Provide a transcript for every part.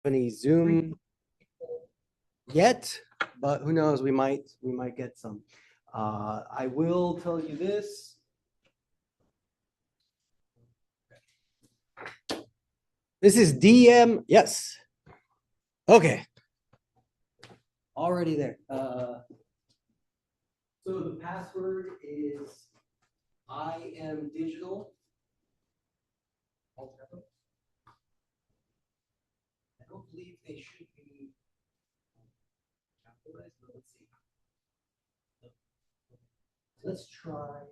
any Zoom yet, but who knows? We might get some. I will tell you this. This is DM. Yes. Okay. Already there. So the password is I am digital. I don't believe they should be capitalized, but let's see. Let's try.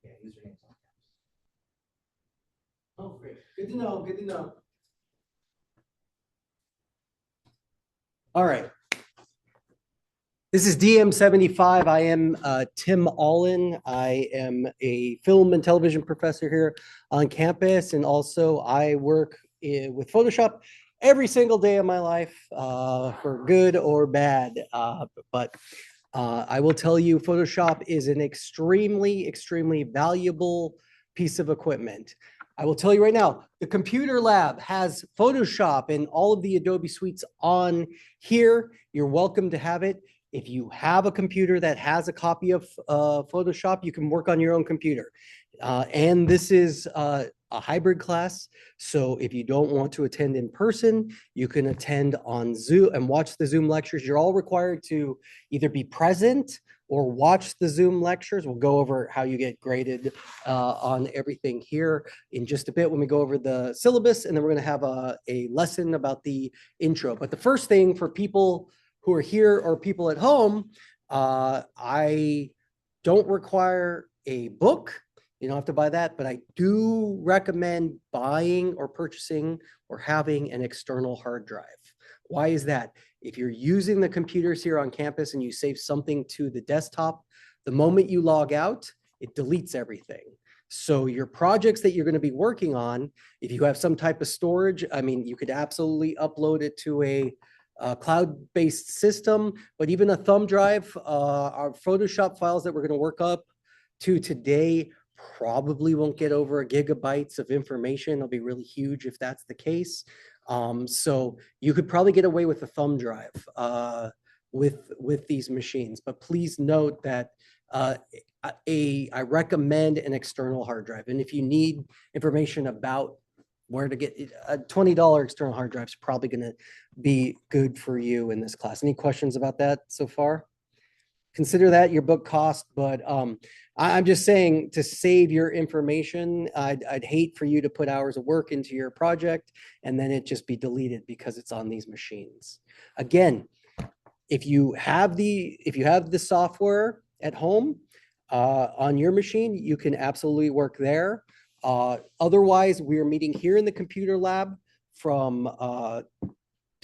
Yeah, username's all caps. Oh, great. Good to know. Good to know. All right. This is DM75. I am Tim Allen. I am a film and television professor here on campus, and also I work with Photoshop every single day of my life, for good or bad. But I will tell you, Photoshop is an extremely, extremely valuable piece of equipment. I will tell you right now, the computer lab has Photoshop and all of the Adobe suites on here. You're welcome to have it. If you have a computer that has a copy of Photoshop, you can work on your own computer. And this is a hybrid class. So if you don't want to attend in person, you can attend on Zoom and watch the Zoom lectures. You're all required to either be present or watch the Zoom lectures. We'll go over how you get graded on everything here in just a bit when we go over the syllabus, and then we're going to have a lesson about the intro. But the first thing for people who are here or people at home, I don't require a book. You don't have to buy that, but I do recommend buying or purchasing or having an external hard drive. Why is that? If you're using the computers here on campus and you save something to the desktop, the moment you log out, it deletes everything. So your projects that you're going to be working on, if you have some type of storage, I mean, you could absolutely upload it to a cloud-based system, but even a thumb drive, our Photoshop files that we're going to work up to today probably won't get over gigabytes of information. It'll be really huge if that's the case. So you could probably get away with a thumb drive with these machines, but please note that I recommend an external hard drive. And if you need information about where to get a $20 external hard drive is probably going to be good for you in this class. Any questions about that so far? Consider that your book cost, but I'm just saying to save your information, I'd hate for you to put hours of work into your project and then it just be deleted because it's on these machines. Again, if you have the software at home on your machine, you can absolutely work there. Otherwise, we are meeting here in the computer lab from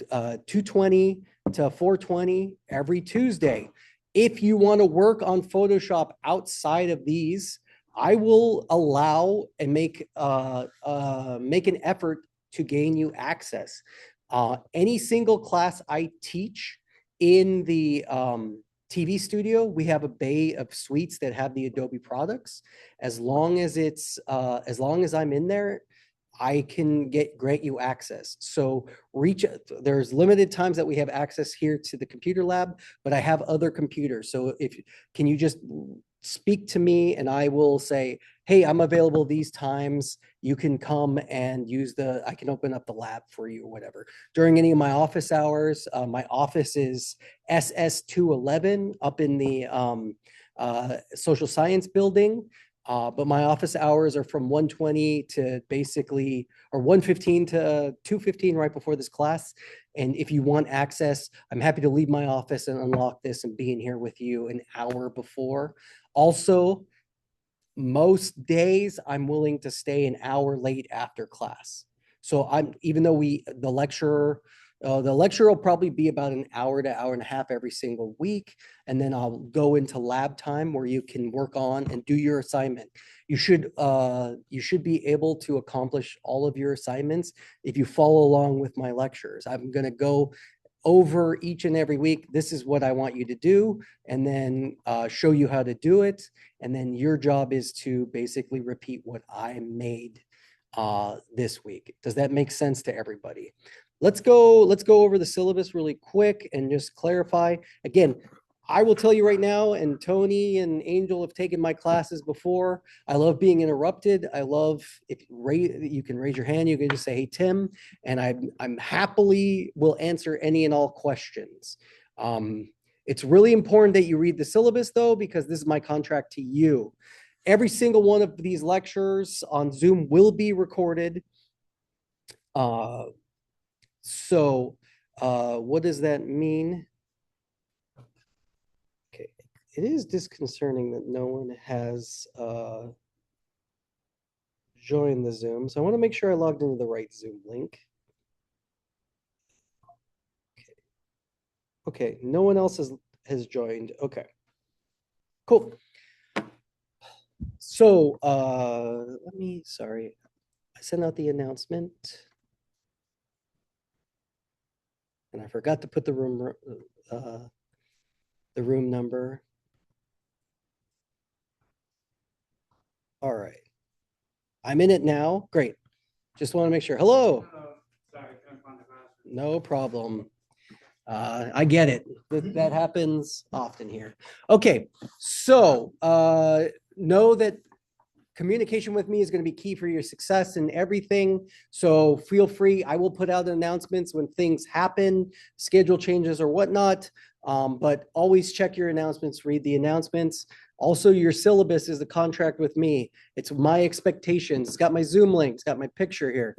2:20 to 4:20 every Tuesday. If you want to work on Photoshop outside of these, I will allow and make an effort to gain you access. Any single class I teach in the TV studio, we have a bay of suites that have the Adobe products. As long as I'm in there, I can grant you access. So there's limited times that we have access here to the computer lab, but I have other computers. So can you just speak to me and I will say, hey, I'm available these times. You can come and I can open up the lab for you or whatever. During any of my office hours, my office is SS211 up in the social science building. But my office hours are from 1:20 to basically, or 1:15 to 2:15 right before this class. And if you want access, I'm happy to leave my office and unlock this and be in here with you an hour before. Also, most days I'm willing to stay an hour late after class. So even though the lecture will probably be about an hour to hour and a half every single week. And then I'll go into lab time where you can work on and do your assignment. You should be able to accomplish all of your assignments if you follow along with my lectures. I'm going to go over each and every week, this is what I want you to do, and then show you how to do it. And then your job is to basically repeat what I made this week. Does that make sense to everybody? Let's go over the syllabus really quick and just clarify. Again, I will tell you right now, and Tony and Angel have taken my classes before. I love being interrupted. I love if you can raise your hand, you can just say, hey, Tim, and I'm happily will answer any and all questions. It's really important that you read the syllabus though, because this is my contract to you. Every single one of these lectures on Zoom will be recorded. So what does that mean? Okay, it is disconcerting that no one has joined the Zoom. So I want to make sure I logged into the right Zoom link. Okay, no one else has joined. Okay, cool. So sorry, I sent out the announcement. And I forgot to put the room number. All right. I'm in it now. Great. Just want to make sure. Hello. Sorry, couldn't find the classroom. No problem. I get it. That happens often here. Okay. So know that communication with me is going to be key for your success and everything. So feel free. I will put out announcements when things happen, schedule changes or whatnot. But always check your announcements, read the announcements. Also, your syllabus is the contract with me. It's my expectations. It's got my Zoom link. It's got my picture here.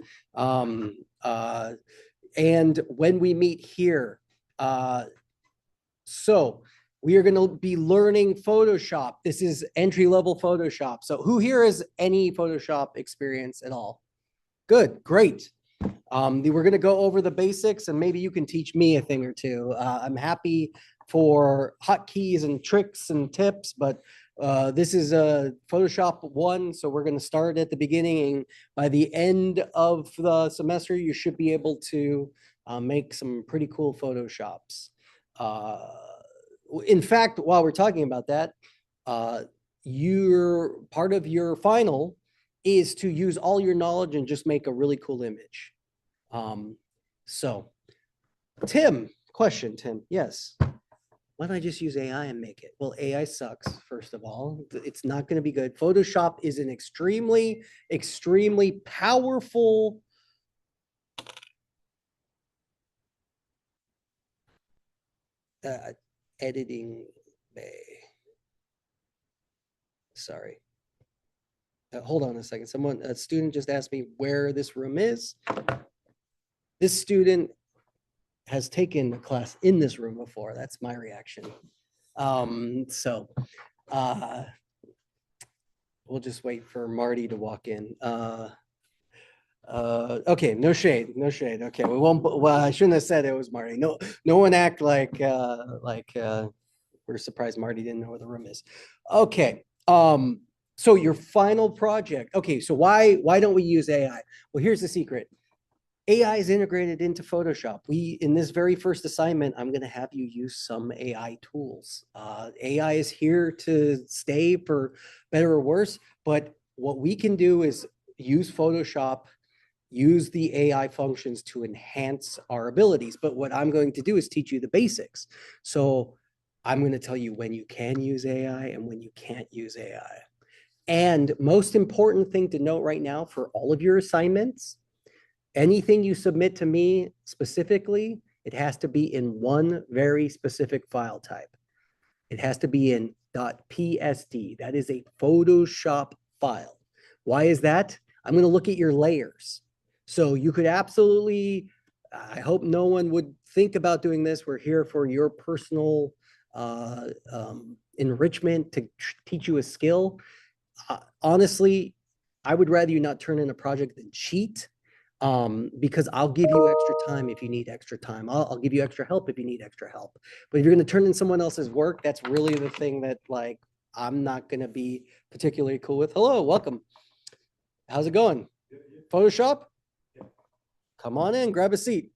And when we meet here, so we are going to be learning Photoshop. This is entry-level Photoshop. So who here has any Photoshop experience at all? Good, great. We're going to go over the basics and maybe you can teach me a thing or two. I'm happy for hotkeys and tricks and tips, but this is a Photoshop 1. So we're going to start at the beginning. And by the end of the semester, you should be able to make some pretty cool Photoshops. In fact, while we're talking about that, your part of your final is to use all your knowledge and just make a really cool image. So Tim, question, Tim. Yes. Why don't I just use AI and make it? Well, AI sucks, first of all. It's not going to be good. Photoshop is an extremely, extremely powerful editing bay. Sorry. Hold on a second. A student just asked me where this room is. This student has taken a class in this room before. That's my reaction. So we'll just wait for Marty to walk in. Okay, no shade. Okay, we won't. Well, I shouldn't have said it was Marty. No one act like we're surprised Marty didn't know where the room is. Okay. So your final project. Okay, so why don't we use AI? Well, here's the secret. AI is integrated into Photoshop. In this very first assignment, I'm going to have you use some AI tools. AI is here to stay for better or worse, but what we can do is use Photoshop, use the AI functions to enhance our abilities. But what I'm going to do is teach you the basics. So I'm going to tell you when you can use AI and when you can't use AI. And most important thing to note right now for all of your assignments, anything you submit to me specifically, it has to be in one very specific file type. It has to be in .psd. That is a Photoshop file. Why is that? I'm going to look at your layers. So you could absolutely, I hope no one would think about doing this. We're here for your personal enrichment to teach you a skill. Honestly, I would rather you not turn in a project than cheat. Because I'll give you extra time if you need extra time. I'll give you extra help if you need extra help. But if you're going to turn in someone else's work, that's really the thing that like I'm not going to be particularly cool with. Hello, welcome. How's it going? Photoshop? Come on in, grab a seat.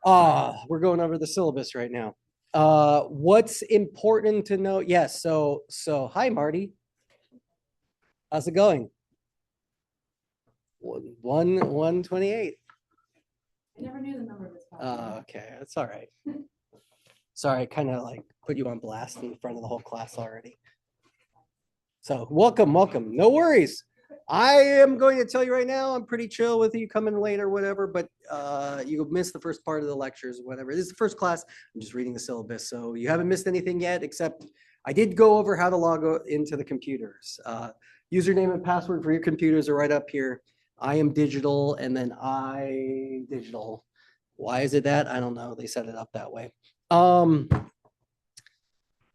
We're going over the syllabus right now. What's important to know? Yes, so hi Marty. How's it going? 128. I never knew the number of this podcast. Okay, that's all right. Sorry, I kind of like put you on blast in front of the whole class already. So welcome. No worries. I am going to tell you right now, I'm pretty chill with you coming late or whatever, but you missed the first part of the lectures, whatever. This is the first class. I'm just reading the syllabus. So you haven't missed anything yet, except I did go over how to log into the computers. Username and password for your computers are right up here. I am digital and then I digital. Why is it that? I don't know. They set it up that way.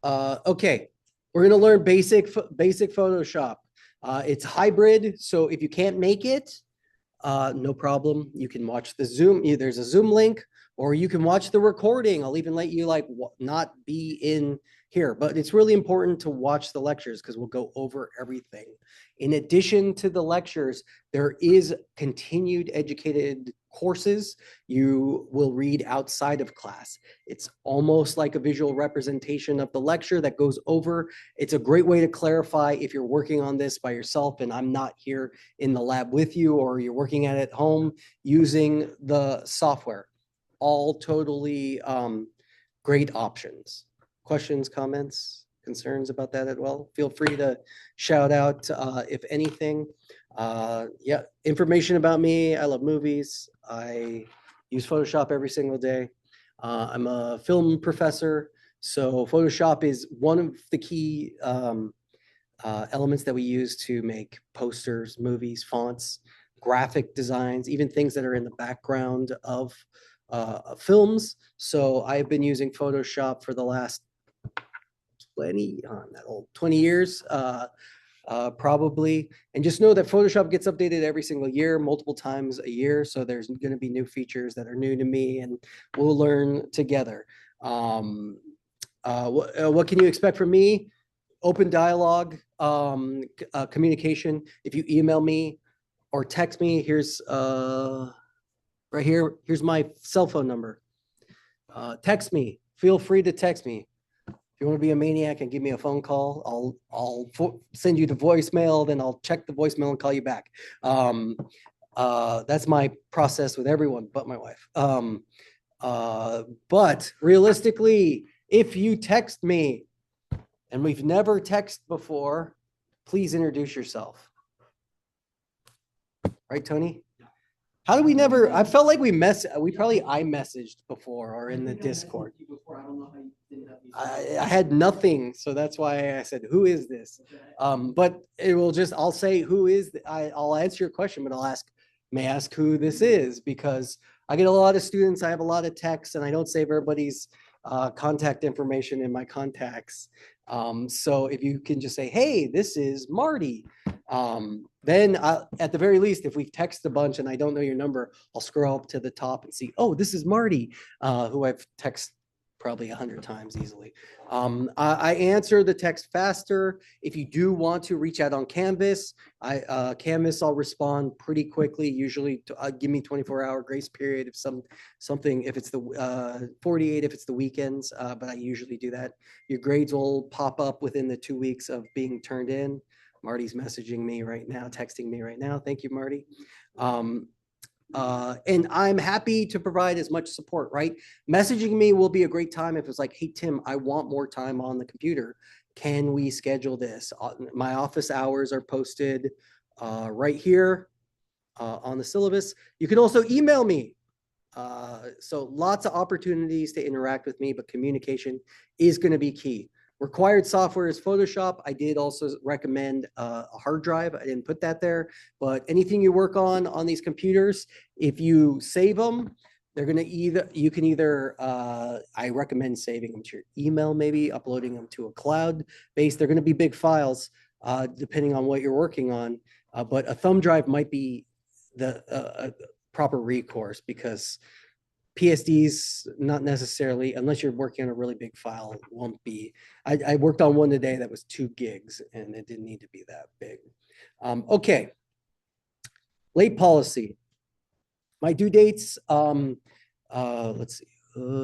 Okay, we're gonna learn basic Photoshop. It's hybrid, so if you can't make it, no problem. You can watch the Zoom. There's a Zoom link, or you can watch the recording. I'll even let you like not be in here, but it's really important to watch the lectures because we'll go over everything. In addition to the lectures, there is continued educated courses you will read outside of class. It's almost like a visual representation of the lecture that goes over. It's a great way to clarify if you're working on this by yourself and I'm not here in the lab with you, or you're working at home using the software. All totally great options. Questions, comments, concerns about that as well? Feel free to shout out if anything. Yeah, information about me. I love movies. I use Photoshop every single day. I'm a film professor, so Photoshop is one of the key elements that we use to make posters, movies, fonts, graphic designs, even things that are in the background of films. So I've been using Photoshop for the last 20 years, probably. And just know that Photoshop gets updated every single year, multiple times a year. So there's going to be new features that are new to me and we'll learn together. What can you expect from me? Open dialogue, communication. If you email me or text me, here's right here. Here's my cell phone number. Text me. Feel free to text me. If you want to be a maniac and give me a phone call, I'll send you the voicemail, then I'll check the voicemail and call you back. That's my process with everyone but my wife. But realistically, if you text me and we've never texted before, please introduce yourself. Right, Tony? How do we never? I felt like we probably iMessaged before or in the Discord. I had nothing, so that's why I said, "Who is this?" But it will just. I'll say, "Who is?" I'll answer your question, but may ask who this is because I get a lot of students. I have a lot of texts, and I don't save everybody's contact information in my contacts. So if you can just say, "Hey, this is Marty." Then at the very least, if we've texted a bunch and I don't know your number, I'll scroll up to the top and see, oh, this is Marty, who I've texted probably 100 times easily. I answer the text faster. If you do want to reach out on Canvas, Canvas, I'll respond pretty quickly. Usually give me 24-hour grace period if something, if it's the 48, if it's the weekends, but I usually do that. Your grades will pop up within the 2 weeks of being turned in. Marty's messaging me right now, texting me right now. Thank you, Marty. And I'm happy to provide as much support, right? Messaging me will be a great time if it's like, hey, Tim, I want more time on the computer. Can we schedule this? My office hours are posted right here on the syllabus. You can also email me. So lots of opportunities to interact with me, but communication is going to be key. Required software is Photoshop. I did also recommend a hard drive. I didn't put that there, but anything you work on these computers, if you save them, they're going to you can either, I recommend saving them to your email, maybe uploading them to a cloud base. They're going to be big files, depending on what you're working on. But a thumb drive might be the proper recourse because PSDs, not necessarily, unless you're working on a really big file, won't be. I worked on one today that was 2 gigs and it didn't need to be that big. Okay. Late policy. My due dates, let's see,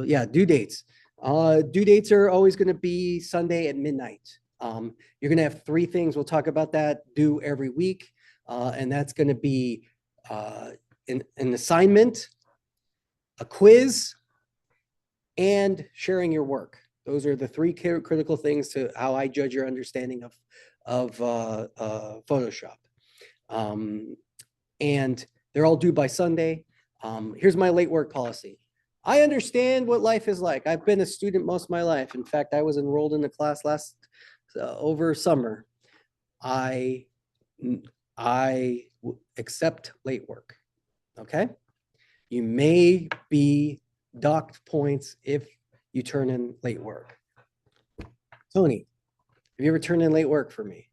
yeah, due dates. Due dates are always going to be Sunday at midnight. You're going to have three things. We'll talk about that due every week. And that's going to be an assignment, a quiz, and sharing your work. Those are the three critical things to how I judge your understanding of Photoshop. And they're all due by Sunday. Here's my late work policy. I understand what life is like. I've been a student most of my life. In fact, I was enrolled in the class last over summer. I accept late work. Okay. You may be docked points if you turn in late work. Tony, have you ever turned in late work for me?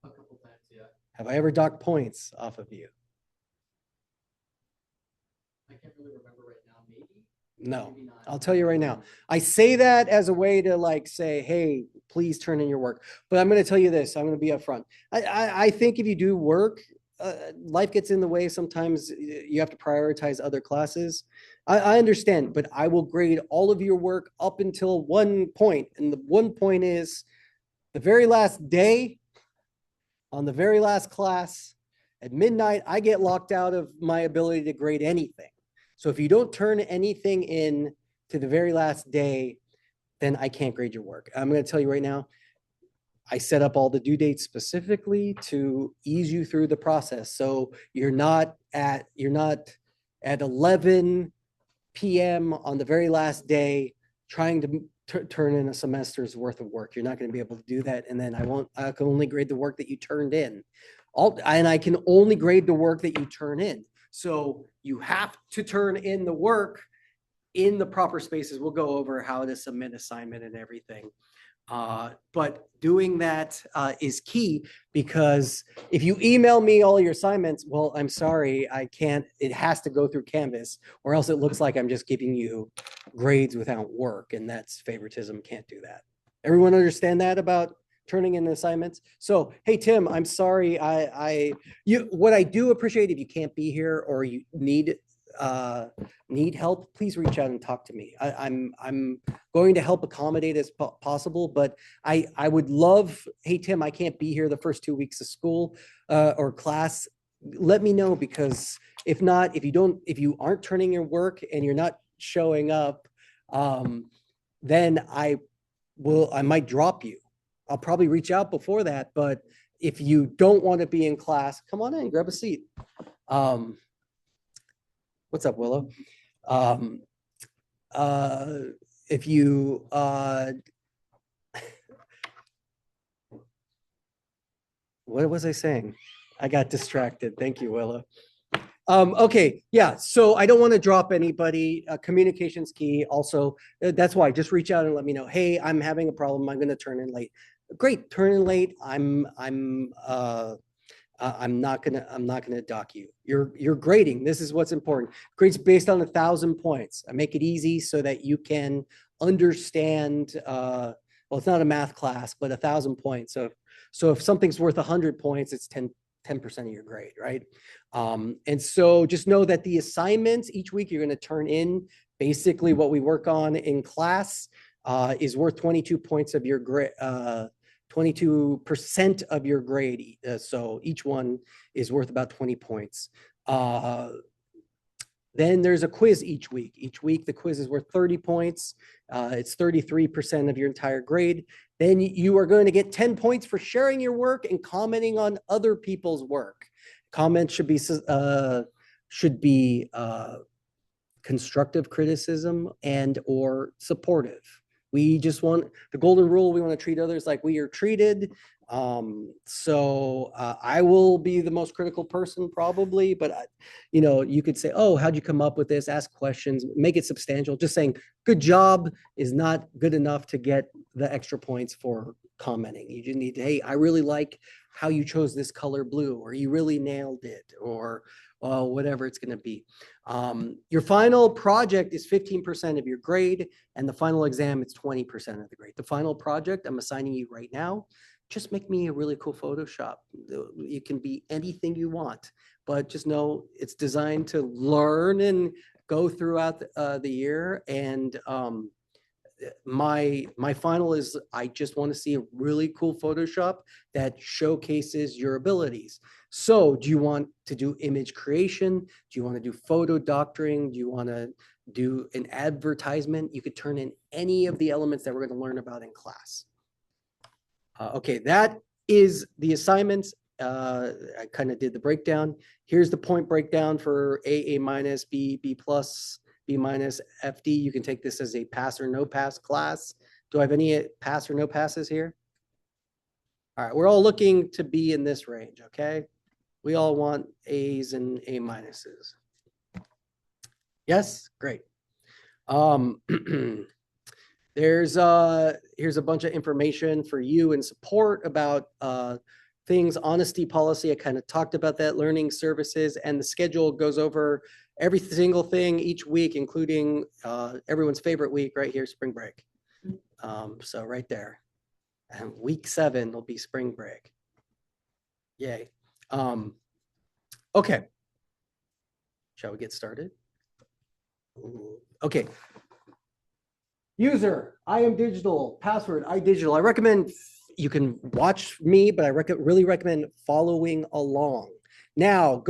A couple times, yeah. Have I ever docked points off of you? I can't really remember right now. Maybe. No, Maybe not. I'll tell you right now. I say that as a way to like say, hey, please turn in your work. But I'm going to tell you this. I'm going to be upfront. I think if you do work, life gets in the way. Sometimes you have to prioritize other classes. I understand, but I will grade all of your work up until one point. And the one point is the very last day on the very last class at midnight, I get locked out of my ability to grade anything. So if you don't turn anything in to the very last day, then I can't grade your work. I'm going to tell you right now, I set up all the due dates specifically to ease you through the process. So you're not at 11 p.m. on the very last day trying to turn in a semester's worth of work. You're not going to be able to do that. And then I can only grade the work that you turned in. And I can only grade the work that you turn in. So you have to turn in the work in the proper spaces. We'll go over how to submit assignment and everything. But doing that is key, because if you email me all your assignments, well, I'm sorry, I can't, it has to go through Canvas, or else it looks like I'm just giving you grades without work, and that's favoritism. Can't do that. Everyone understand that about turning in assignments? So, hey, Tim, I'm sorry. What I do appreciate, if you can't be here or you need help, please reach out and talk to me. I'm going to help accommodate as possible, but I would love, hey, Tim, I can't be here the first 2 weeks of school or class. Let me know, because if not, if you aren't turning your work and you're not showing up, then I might drop you. I'll probably reach out before that, but if you don't want to be in class, come on in, grab a seat. What's up, Willow? If you, what was I saying? I got distracted. Thank you, Willow. Okay, yeah, so I don't want to drop anybody. Communication's key. Also, that's why just reach out and let me know. Hey, I'm having a problem. I'm going to turn in late. Great, turn in late. I'm not gonna dock you. You're grading. This is what's important. Grades based on 1,000 points. I make it easy so that you can understand. Well, it's not a math class, but 1,000 points. So if something's worth 100 points, it's 10% of your grade, right? And so just know that the assignments each week you're going to turn in basically what we work on in class is worth 22 points of your grade. 22% of your grade. So each one is worth about 20 points. Then there's a quiz each week. Each week, the quiz is worth 30 points. It's 33% of your entire grade. Then you are going to get 10 points for sharing your work and commenting on other people's work. Comments should be constructive criticism and or supportive. We just want the golden rule. We want to treat others like we are treated. So I will be the most critical person probably, but you could say, oh, how'd you come up with this? Ask questions, make it substantial. Just saying good job is not good enough to get the extra points for commenting. You just need to, hey, I really like how you chose this color blue, or you really nailed it, or whatever it's going to be. Your final project is 15% of your grade, and the final exam is 20% of the grade. The final project I'm assigning you right now, just make me a really cool Photoshop. It can be anything you want, but just know it's designed to learn and go throughout the year. And my final is I just want to see a really cool Photoshop that showcases your abilities. So do you want to do image creation? Do you want to do photo doctoring? Do you want to do an advertisement? You could turn in any of the elements that we're going to learn about in class. Okay, that is the assignments. I kind of did the breakdown. Here's the point breakdown for A minus, B plus, B minus, FD. You can take this as a pass or no pass class. Do I have any pass or no passes here? All right, we're all looking to be in this range, okay? We all want A's and A minuses. Yes, great. Here's a bunch of information for you in support about things, honesty policy. I kind of talked about that, learning services, and the schedule goes over every single thing each week, including everyone's favorite week right here, spring break. So right there. And week 7 will be spring break. Yay. Okay. Shall we get started? Ooh. Okay. User, I am digital. Password, I digital. I recommend you can watch me, but I really recommend following along. Now,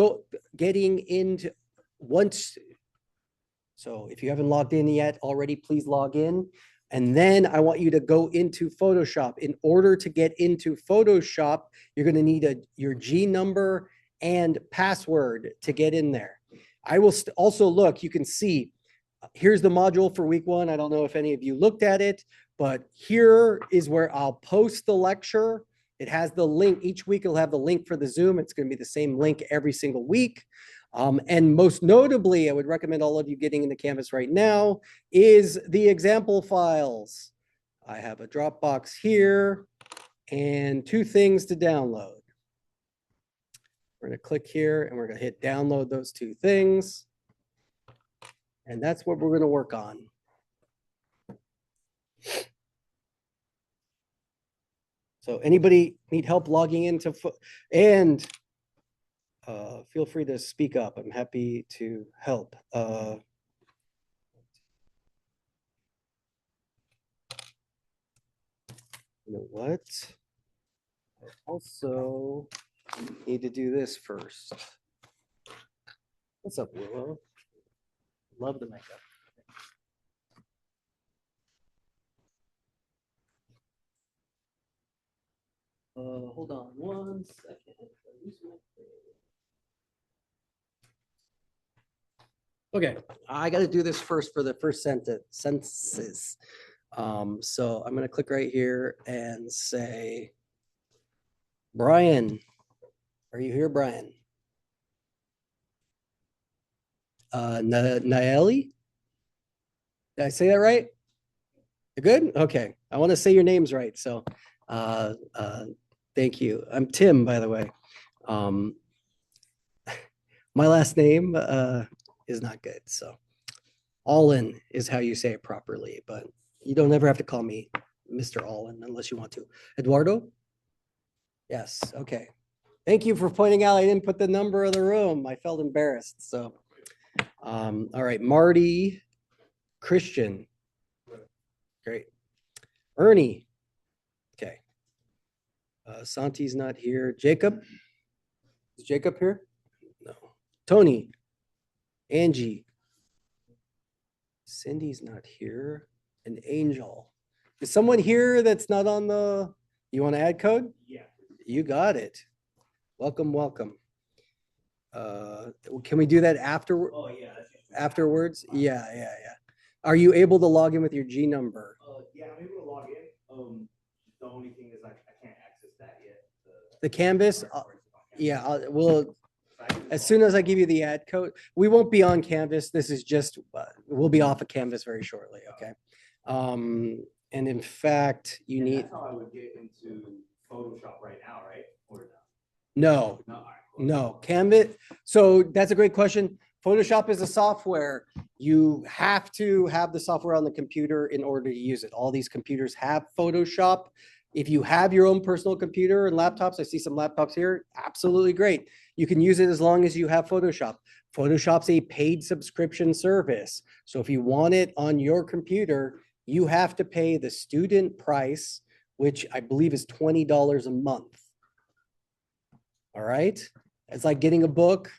getting into once. So if you haven't logged in yet already, please log in. And then I want you to go into Photoshop. In order to get into Photoshop, you're going to need your G number and password to get in there. I will also look, you can see, here's the module for week 1. I don't know if any of you looked at it, but here is where I'll post the lecture. It has the link. Each week it'll have the link for the Zoom. It's going to be the same link every single week. And most notably, I would recommend all of you getting into Canvas right now is the example files. I have a Dropbox here and 2 things to download. We're going to click here and we're going to hit download those 2 things. And that's what we're going to work on. So anybody need help logging into, and feel free to speak up. I'm happy to help. You know what? I also need to do this first. What's up, Willow? Love the makeup. Hold on 1 second. Okay, I got to do this first for the first sentences. So I'm going to click right here and say, Brian, are you here, Brian? Naeli? Did I say that right? You're good? Okay. I want to say your names right. So thank you. I'm Tim, by the way. My last name is not good. So Allin is how you say it properly, but you don't ever have to call me Mr. Allin unless you want to. Eduardo? Yes. Okay. Thank you for pointing out I didn't put the number of the room. I felt embarrassed. So all right, Marty, Christian. Great. Ernie. Okay. Santi's not here. Jacob. Is Jacob here? No. Tony. Angie. Cindy's not here. And Angel. Is someone here that's not on the, you want to add code? Yeah. You got it. Welcome, welcome. Can we do that after? Oh, yeah. Afterwards? Yeah. Are you able to log in with your G number? Yeah, I'm able to log in. The only thing is I can't access that yet. The Canvas? Yeah, we'll, as soon as I give you the ad code, we won't be on Canvas. This is just, we'll be off of Canvas very shortly, okay? And in fact, you need. That's how I would get into Photoshop right now, right? Or no? No. No, Canvas. So that's a great question. Photoshop is a software. You have to have the software on the computer in order to use it. All these computers have Photoshop. If you have your own personal computer and laptops, I see some laptops here, absolutely great. You can use it as long as you have Photoshop. Photoshop's a paid subscription service. So if you want it on your computer, you have to pay the student price, which I believe is $20 a month. All right, it's like getting a book.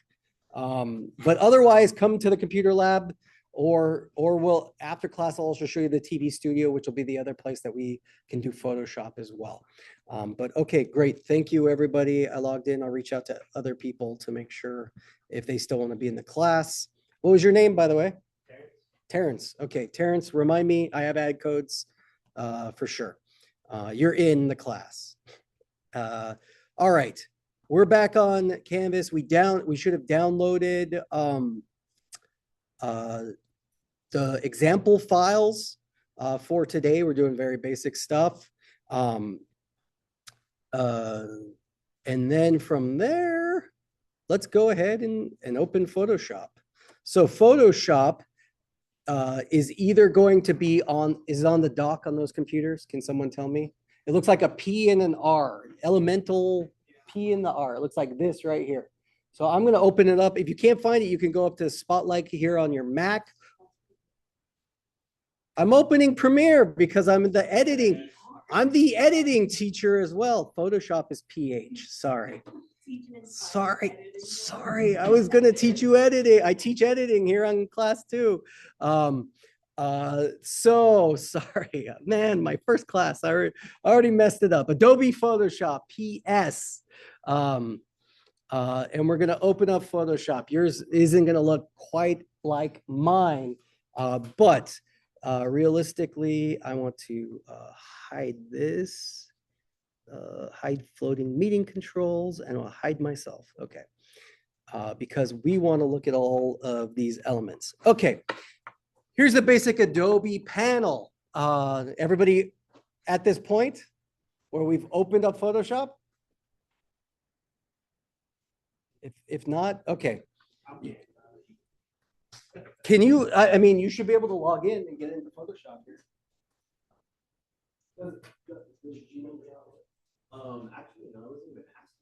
But otherwise, come to the computer lab, or we'll after class I'll also show you the TV studio, which will be the other place that we can do Photoshop as well. But okay, great. Thank you, everybody. I logged in. I'll reach out to other people to make sure if they still want to be in the class. What was your name, by the way? Terrence. Okay, Terrence, remind me, I have ad codes for sure. You're in the class. All right, we're back on Canvas. We should have downloaded the example files for today. We're doing very basic stuff. And then from there, let's go ahead and open Photoshop. So Photoshop is either going to be is it on the dock on those computers? Can someone tell me? It looks like a P and an R, elemental P and the R. It looks like this right here. So I'm going to open it up. If you can't find it, you can go up to Spotlight here on your Mac. I'm opening Premiere because I'm the editing teacher as well. Photoshop is PH. Sorry. I was going to teach you editing. I teach editing here on class 2. So sorry, man, my first class, I already messed it up. Adobe Photoshop, PS. And we're going to open up Photoshop. Yours isn't going to look quite like mine, but realistically, I want to hide this. Hide floating meeting controls, and I'll hide myself. Okay. Because we want to look at all of these elements. Okay. Here's the basic Adobe panel. Everybody at this point where we've opened up Photoshop? If not, okay. Can you, I mean, you should be able to log in and get into Photoshop here. Actually, no, I wasn't even asking.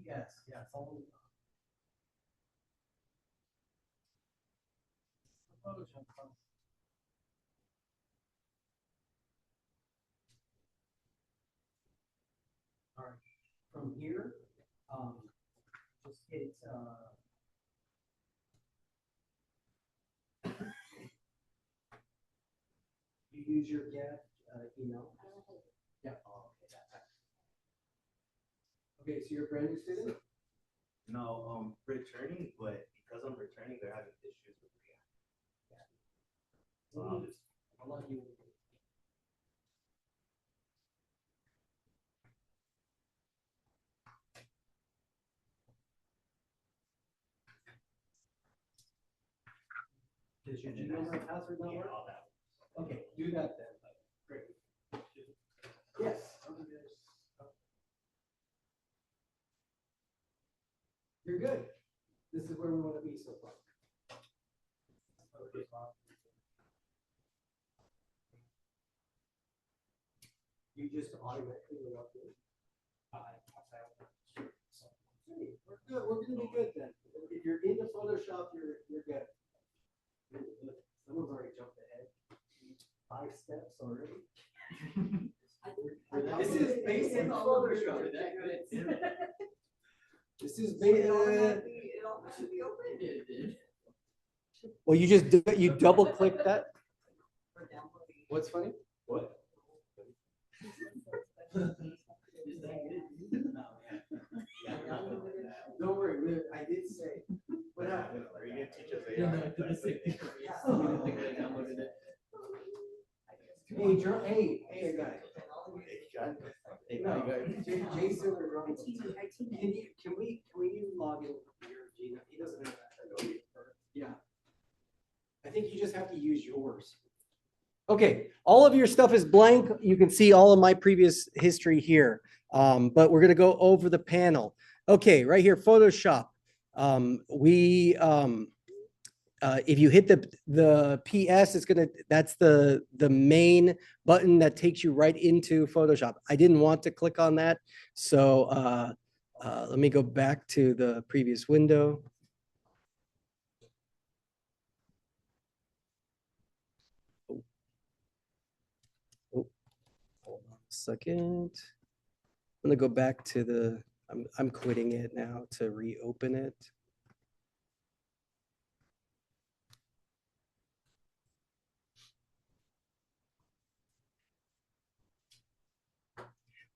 Yes, yes. Photoshop. All right, from here, just hit, you use your get email. Yeah. Oh, okay, so you're a brand new student? No, returning, but because I'm returning, they're having issues with React. I'll let you. Does your Gmail and password not work? Okay, do that then. Great. Yes. You're good. This is where we want to be so far. You just automatically go up there. We're good. We're gonna be good then. If you're into Photoshop, you're good. Someone's already jumped ahead. 5 steps already. This is basic Photoshop. This is basic. Well, you just do it. You double click that. What's funny? What? Don't worry. I did say. What happened? Are you gonna teach us Yeah, AI? no, I did the same thing. I didn't think I downloaded it. Hey, I got it. No, Jason or Ron. Can we log in your Gmail? He doesn't have that. Yeah. I think you just have to use yours. Okay, all of your stuff is blank. You can see all of my previous history here. But we're gonna go over the panel. Okay, right here, Photoshop. if you hit the PS, that's the main button that takes you right into Photoshop. I didn't want to click on that. So let me go back to the previous window. Oh, hold on a second. I'm gonna go back to I'm quitting it now to reopen it.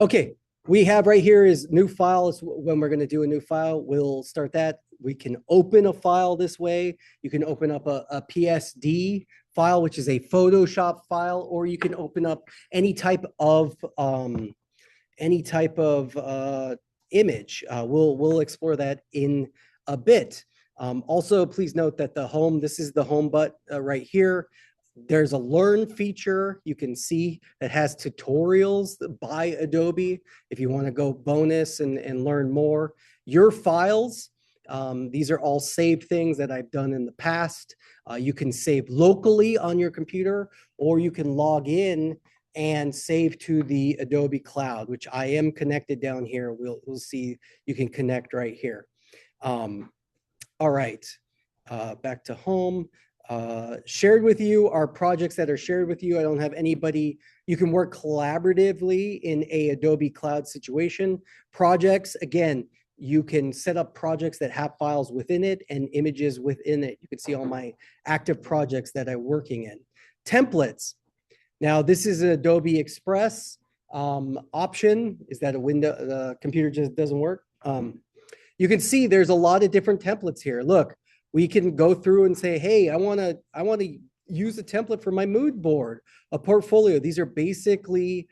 Okay, we have right here is new files. When we're going to do a new file, we'll start that. We can open a file this way. You can open up a PSD file, which is a Photoshop file, or you can open up any type of image. We'll explore that in a bit. Also, please note that this is the home button right here. There's a learn feature you can see that has tutorials by Adobe if you want to go bonus and learn more. Your files, these are all saved things that I've done in the past. You can save locally on your computer, or you can log in and save to the Adobe Cloud, which I am connected down here. We'll see you can connect right here. All right, back to home. Shared with you are projects that are shared with you. I don't have anybody. You can work collaboratively in a Adobe Cloud situation. Projects, again, you can set up projects that have files within it and images within it. You can see all my active projects that I'm working in. Templates. Now, this is an Adobe Express option. Is that a window? The computer just doesn't work. You can see there's a lot of different templates here. Look, we can go through and say, hey, I want to use a template for my mood board, a portfolio. These are basically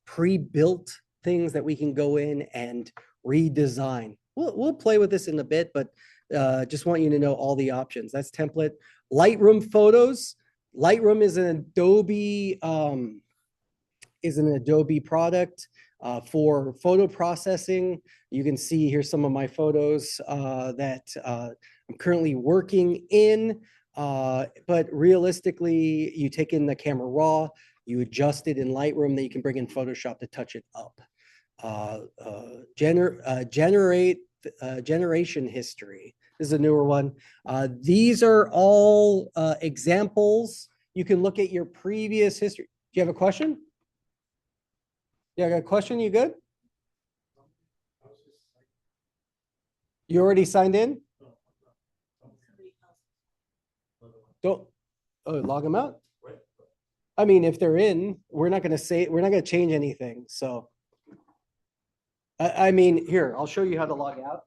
pre-built things that we can go in and redesign. We'll play with this in a bit, but just want you to know all the options. That's template. Lightroom photos. Lightroom is an Adobe product for photo processing. You can see here some of my photos that I'm currently working in, but realistically, you take in the camera raw, you adjust it in Lightroom, then you can bring in Photoshop to touch it up. Generation history. This is a newer one. These are all examples. You can look at your previous history. Do you have a question? Yeah, I got a question. You good? You already signed in? Don't log them out. I mean, if they're in, we're not going to change anything. So, I mean, here, I'll show you how to log out.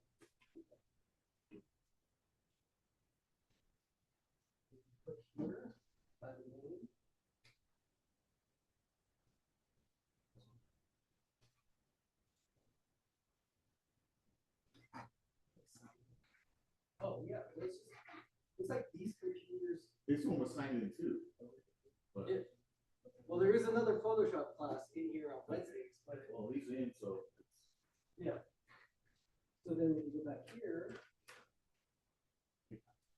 Oh, yeah. It's like these computers. This one was signed in too. But, Yeah. Well, there is another Photoshop class in here on Wednesdays, but well, he's in, so. yeah. So then when you go back here.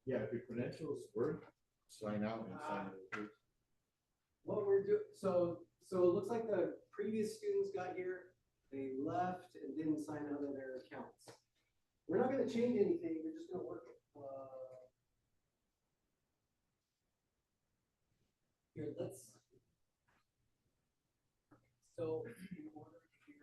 Yeah, if your credentials work, sign out and sign in. What we're doing, so it looks like the previous students got here, they left and didn't sign out of their accounts. We're not gonna change anything, we're just gonna work it. Here, let's. So. in order here-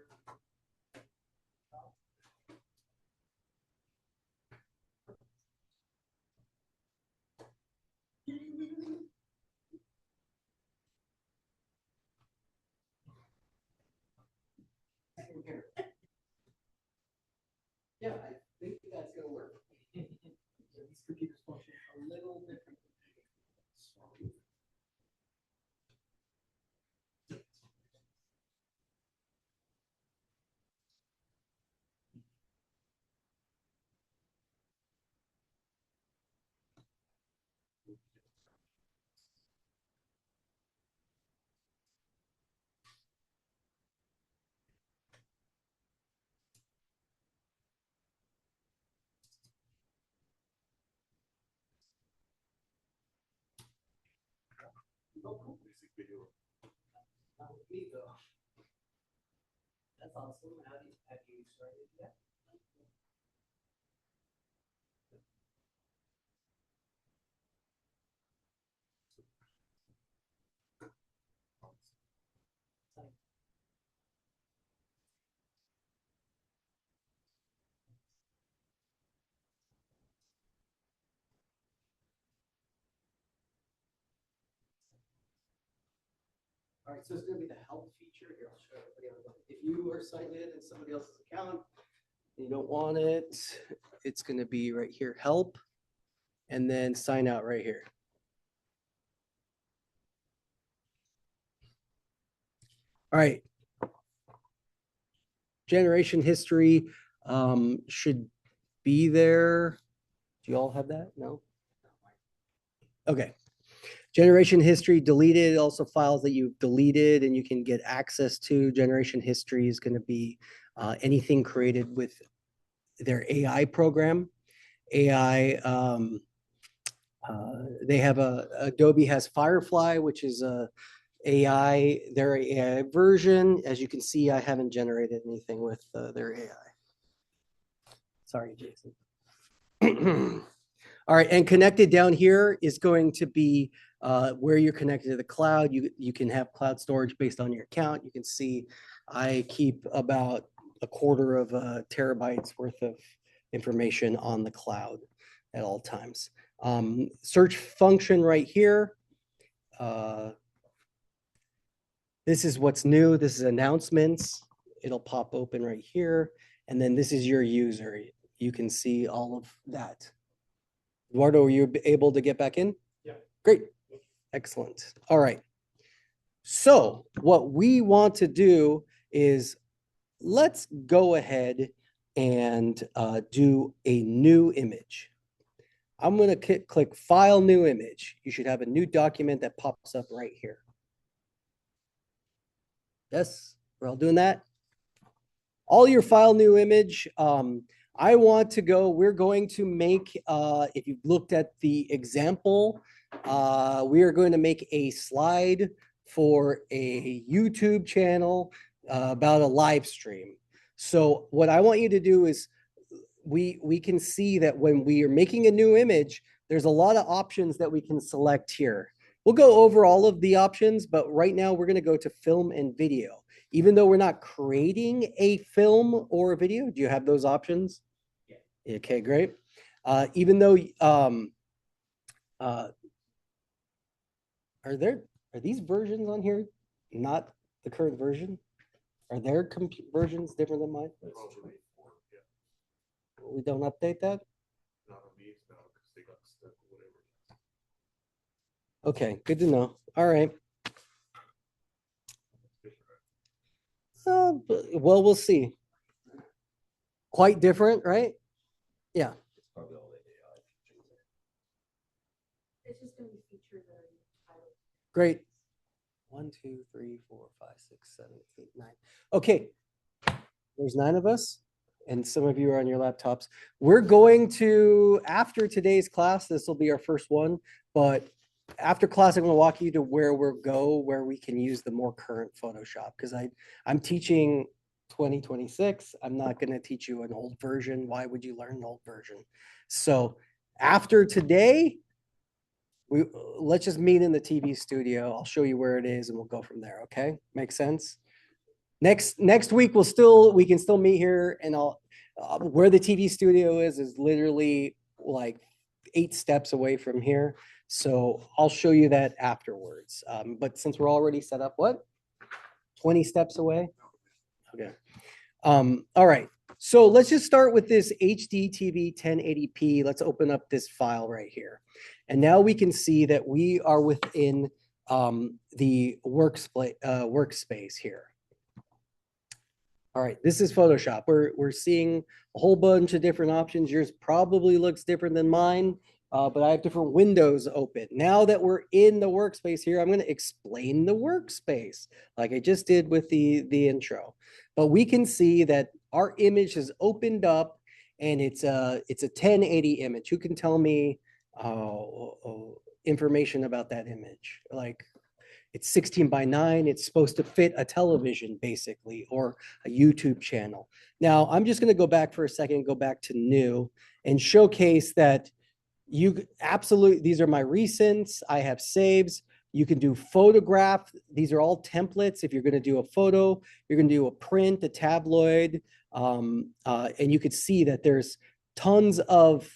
Here. Yeah, I think that's gonna work. These computers function a little different. Music video. Not with me, though. That's awesome. Have you started yet? All right, so it's gonna be the help feature. Here, I'll show everybody on the, if you are signed in in somebody else's account, and you don't want it, it's gonna be right here, help, and then sign out right here. All right. Generation history should be there. Do you all have that? No? Okay. Generation history deleted, also files that you've deleted and you can get access to. Generation history is going to be anything created with their AI program. AI, they have Adobe has Firefly, which is a AI, their AI version. As you can see, I haven't generated anything with their AI. Sorry, Jason. All right, and connected down here is going to be where you're connected to the cloud. You can have cloud storage based on your account. You can see I keep about 1/4 of a terabytes worth of information on the cloud at all times. Search function right here. This is what's new. This is announcements. It'll pop open right here. And then this is your user. You can see all of that. Eduardo, were you able to get back in? Yeah. Great. Excellent. All right. So what we want to do is let's go ahead and do a new image. I'm going to click File, New Image. You should have a new document that pops up right here. Yes, we're all doing that. All your File, New Image. I want to go, we're going to make, if you've looked at the example, we are going to make a slide for a YouTube channel about a live stream. So what I want you to do is we can see that when we are making a new image, there's a lot of options that we can select here. We'll go over all of the options, but right now we're going to go to film and video. Even though we're not creating a film or a video, do you have those options? Yeah. Okay, great. Even though, are these versions on here not the current version? Are their versions different than mine? Probably 4, yeah. We don't update that? Not on me, no, because they got stuck or whatever. Okay, good to know. All right. Well, we'll see. Quite different, right? Yeah. Probably all the AI features. It's just gonna be featured in the title. Great. 1, 2, 3, 4, 5, 6, 7, 8, 9. Okay. There's 9 of us, and some of you are on your laptops. We're going to, after today's class, this will be our first one, but after class, I'm going to walk you to where we can use the more current Photoshop, because I'm teaching 2026. I'm not going to teach you an old version. Why would you learn an old version? So after today, let's just meet in the TV studio. I'll show you where it is and we'll go from there. Okay, makes sense. Next week we can still meet here, and where the TV studio is literally like 8 steps away from here. So I'll show you that afterwards. But since we're already set up, 20 steps away? Okay. All right. So let's just start with this HD TV 1080p. Let's open up this file right here. And now we can see that we are within the workspace here. All right, this is Photoshop. We're seeing a whole bunch of different options. Yours probably looks different than mine, but I have different windows open. Now that we're in the workspace here, I'm going to explain the workspace like I just did with the intro. But we can see that our image has opened up, and it's a 1080 image. Who can tell me information about that image? Like It's 16:9. It's supposed to fit a television basically, or a YouTube channel. Now, I'm just going to go back for a second, go back to new and showcase that you absolutely, these are my recents. I have saves. You can do photograph. These are all templates. If you're going to do a photo, you're going to do a print, a tabloid, and you could see that there's tons of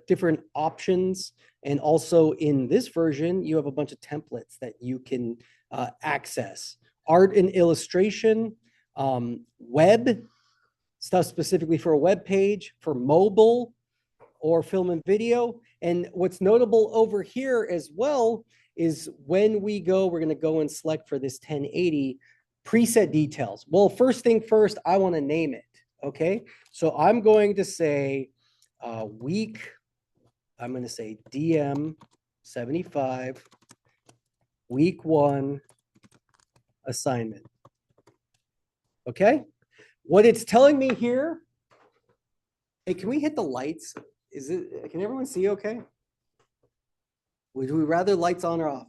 different options. And also in this version, you have a bunch of templates that you can access. Art and illustration, web, stuff specifically for a web page, for mobile, or film and video. And what's notable over here as well is when we go, we're going to go and select for this 1080 preset details. Well, first thing first, I want to name it. Okay. So I'm going to say week, I'm going to say DM 75, week 1 assignment. Okay. What it's telling me here, hey, can we hit the lights? Can everyone see okay? Would we rather lights on or off?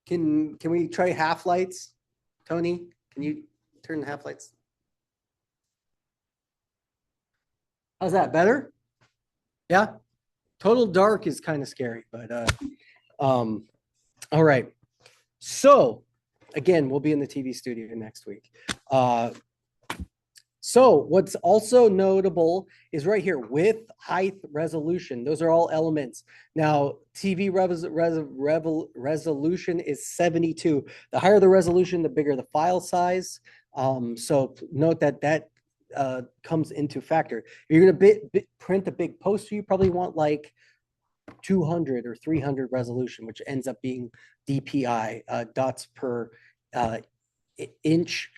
Can we try half lights? Tony, can you turn half lights? How's that, better? Yeah? Total dark is kind of scary, but all right. So again, we'll be in the TV studio next week. So what's also notable is right here, width, height, resolution. Those are all elements. Now, TV resolution is 72. The higher the resolution, the bigger the file size. So note that comes into factor. If you're going to print a big poster, you probably want like 200 or 300 resolution, which ends up being DPI, dots per inch.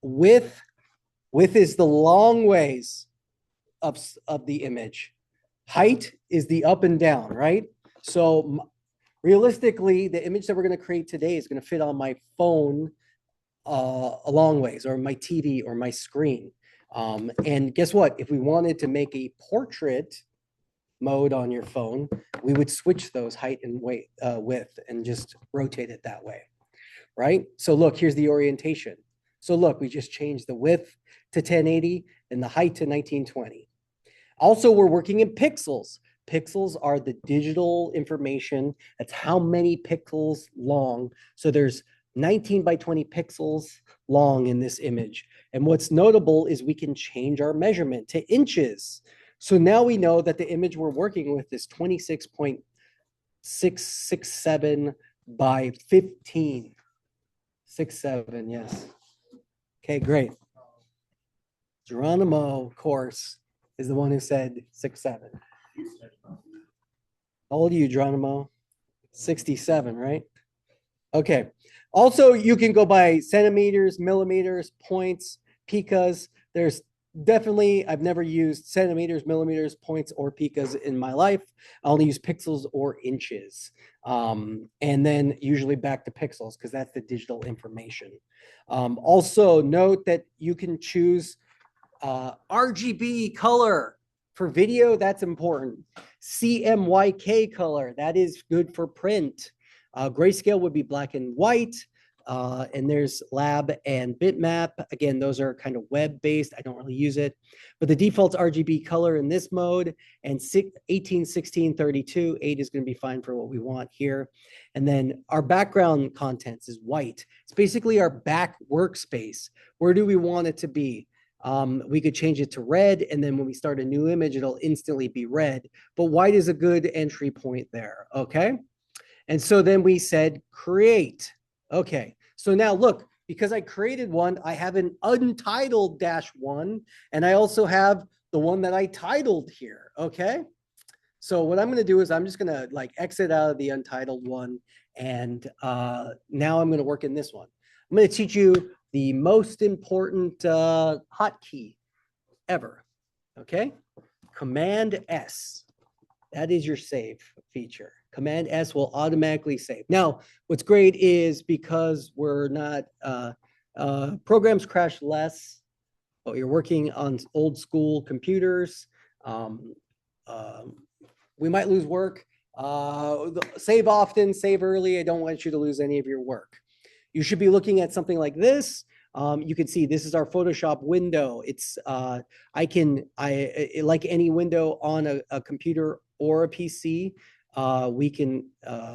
Width is the long ways of the image. Height is the up and down, right? So realistically, the image that we're going to create today is going to fit on my phone a long ways, or my TV or my screen. And guess what? If we wanted to make a portrait mode on your phone, we would switch those height and width and just rotate it that way, right? So look, here's the orientation. So look, we just changed the width to 1080 and the height to 1920. Also, we're working in pixels. Pixels are the digital information. That's how many pixels long. So there's 19 by 20 pixels long in this image. And what's notable is we can change our measurement to inches. So now we know that the image we're working with is 26.667 by 15. 6.7, yes. Okay, great. Geronimo, of course, is the one who said 6.7. How old are you, Geronimo? 67, right? Okay. Also, you can go by centimeters, millimeters, points, picas. There's definitely, I've never used centimeters, millimeters, points, or picas in my life. I only use pixels or inches. And then usually back to pixels because that's the digital information. Also note that you can choose RGB color for video. That's important. CMYK color. That is good for print. Grayscale would be black and white. And there's lab and bitmap. Again, those are kind of web-based. I don't really use it. But the default's RGB color in this mode, and 18, 16, 32, 8 is going to be fine for what we want here. And then our background contents is white. It's basically our back workspace. Where do we want it to be? We could change it to red, and then when we start a new image, it'll instantly be red. But white is a good entry point there, okay? And so then we said create. Okay, so now look, because I created one, I have an untitled -1, and I also have the one that I titled here, okay? So what I'm gonna do is I'm just gonna like exit out of the untitled one, and now I'm gonna work in this one. I'm gonna teach you the most important hotkey ever, okay? Command S, that is your save feature. Command S will automatically save. Now, what's great is because we're not, programs crash less, but you're working on old school computers. We might lose work. Save often, save early. I don't want you to lose any of your work. You should be looking at something like this. You can see this is our Photoshop window. It's like any window on a computer or a PC, we can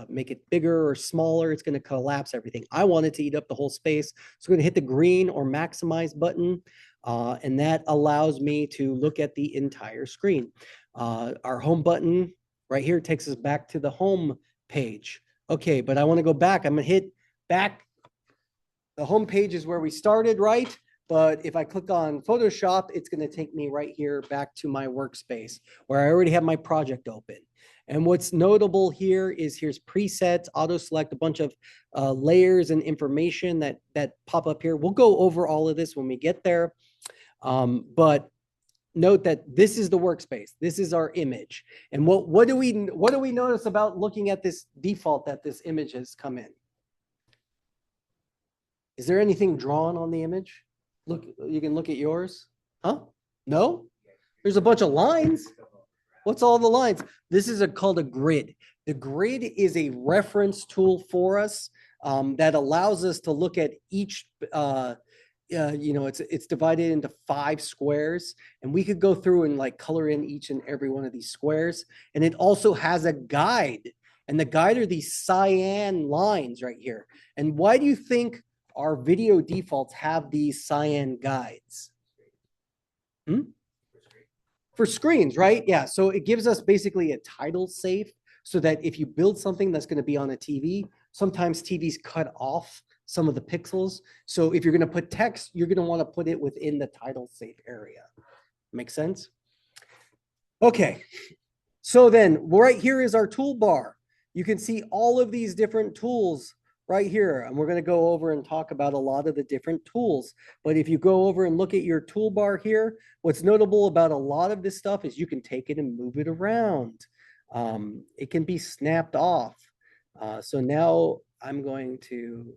make it bigger or smaller. It's going to collapse everything. I want it to eat up the whole space. So I'm going to hit the green or maximize button. And that allows me to look at the entire screen. Our home button right here takes us back to the home page. Okay, but I want to go back. I'm going to hit back. The home page is where we started, right? But if I click on Photoshop, it's going to take me right here back to my workspace where I already have my project open. And what's notable here is here's presets, auto select, a bunch of layers and information that pop up here. We'll go over all of this when we get there. But note that this is the workspace. This is our image. And what do we notice about looking at this default that this image has come in? Is there anything drawn on the image? Look, you can look at yours. Huh? No? There's a bunch of lines. What's all the lines? This is called a grid. The grid is a reference tool for us that allows us to look at each, it's divided into 5 squares, and we could go through and like color in each and every one of these squares. And it also has a guide, and the guide are these cyan lines right here. And why do you think our video defaults have these cyan guides? For screens, right? Yeah, so it gives us basically a title safe so that if you build something that's going to be on a TV, sometimes TVs cut off some of the pixels. So if you're going to put text, you're going to want to put it within the title safe area. Make sense? Okay, so then right here is our toolbar. You can see all of these different tools right here. And we're going to go over and talk about a lot of the different tools. But if you go over and look at your toolbar here, what's notable about a lot of this stuff is you can take it and move it around. It can be snapped off. So now I'm going to,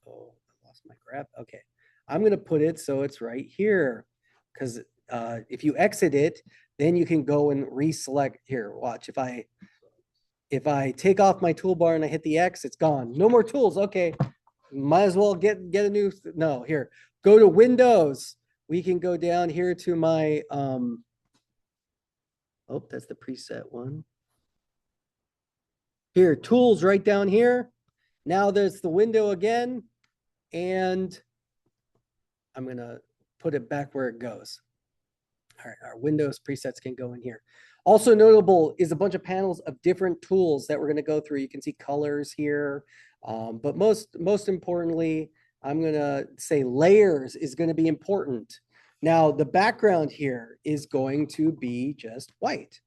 oh, I lost my grab. Okay. I'm going to put it so it's right here. Because if you exit it, then you can go and reselect here. Watch, if I take off my toolbar and I hit the X, it's gone. No more tools. Okay. Might as well get a new, no, here. Go to Windows. We can go down here to my, oh, that's the preset one. Here, tools right down here. Now there's the window again. And I'm going to put it back where it goes. All right, our Windows presets can go in here. Also notable is a bunch of panels of different tools that we're going to go through. You can see colors here, but most importantly, I'm going to say layers is going to be important. Now, the background here is going to be just white.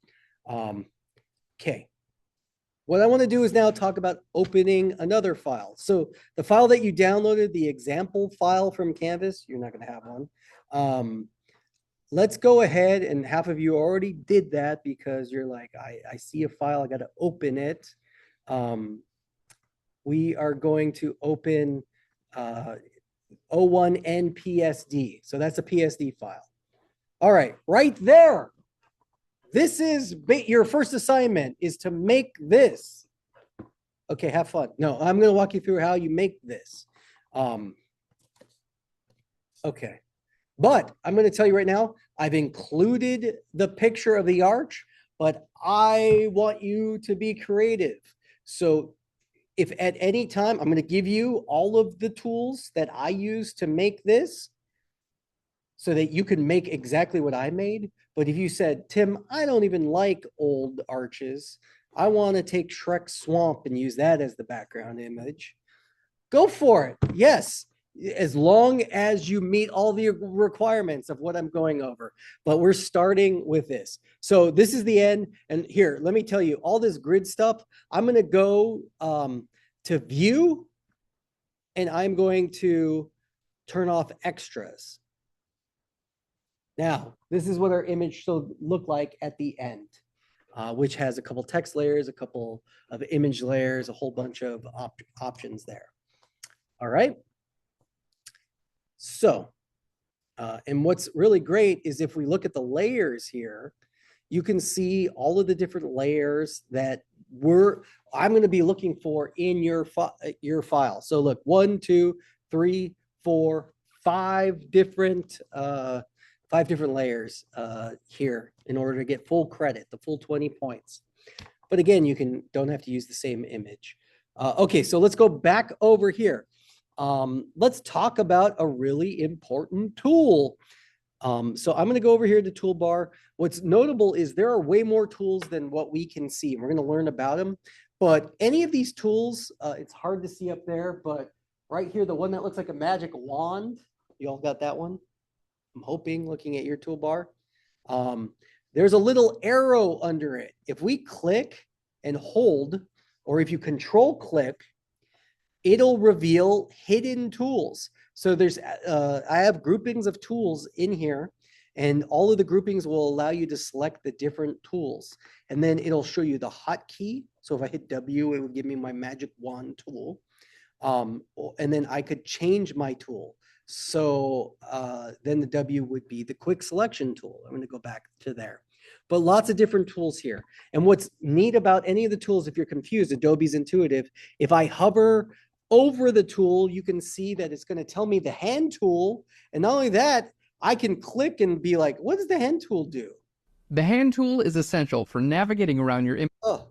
Okay. What I want to do is now talk about opening another file. So the file that you downloaded, the example file from Canvas, you're not going to have one. Let's go ahead, and half of you already did that because you're like, I see a file, I got to open it. We are going to open O1NPSD. So that's a PSD file. All right, right there. This is your first assignment is to make this. Okay, have fun. No, I'm going to walk you through how you make this. Okay. But I'm going to tell you right now, I've included the picture of the arch, but I want you to be creative. So if at any time, I'm going to give you all of the tools that I use to make this so that you can make exactly what I made. But if you said, Tim, I don't even like old arches. I want to take Shrek Swamp and use that as the background image. Go for it. Yes. As long as you meet all the requirements of what I'm going over. But we're starting with this. So this is the end. And here, let me tell you, all this grid stuff, I'm going to go to view, and I'm going to turn off extras. Now, this is what our image should look like at the end, which has a couple text layers, a couple of image layers, a whole bunch of options there. All right. So, and what's really great is if we look at the layers here, you can see all of the different layers that I'm going to be looking for in your file. So look, 1, 2, 3, 4, 5 different layers here in order to get full credit, the full 20 points. But again, don't have to use the same image. Okay, so let's go back over here. Let's talk about a really important tool. So I'm going to go over here to toolbar. What's notable is there are way more tools than what we can see. We're going to learn about them. But any of these tools, it's hard to see up there, but right here, the one that looks like a magic wand, you all got that one? I'm hoping, looking at your toolbar. There's a little arrow under it. If we click and hold, or if you control click, it'll reveal hidden tools. So I have groupings of tools in here, and all of the groupings will allow you to select the different tools. And then it'll show you the hotkey. So if I hit W, it would give me my magic wand tool. And then I could change my tool. So then the W would be the quick selection tool. I'm going to go back to there. But lots of different tools here. And what's neat about any of the tools, if you're confused, Adobe's intuitive. If I hover over the tool, you can see that it's going to tell me the hand tool. And not only that, I can click and be like, what does the hand tool do? The hand tool is essential for navigating around your image. Oh,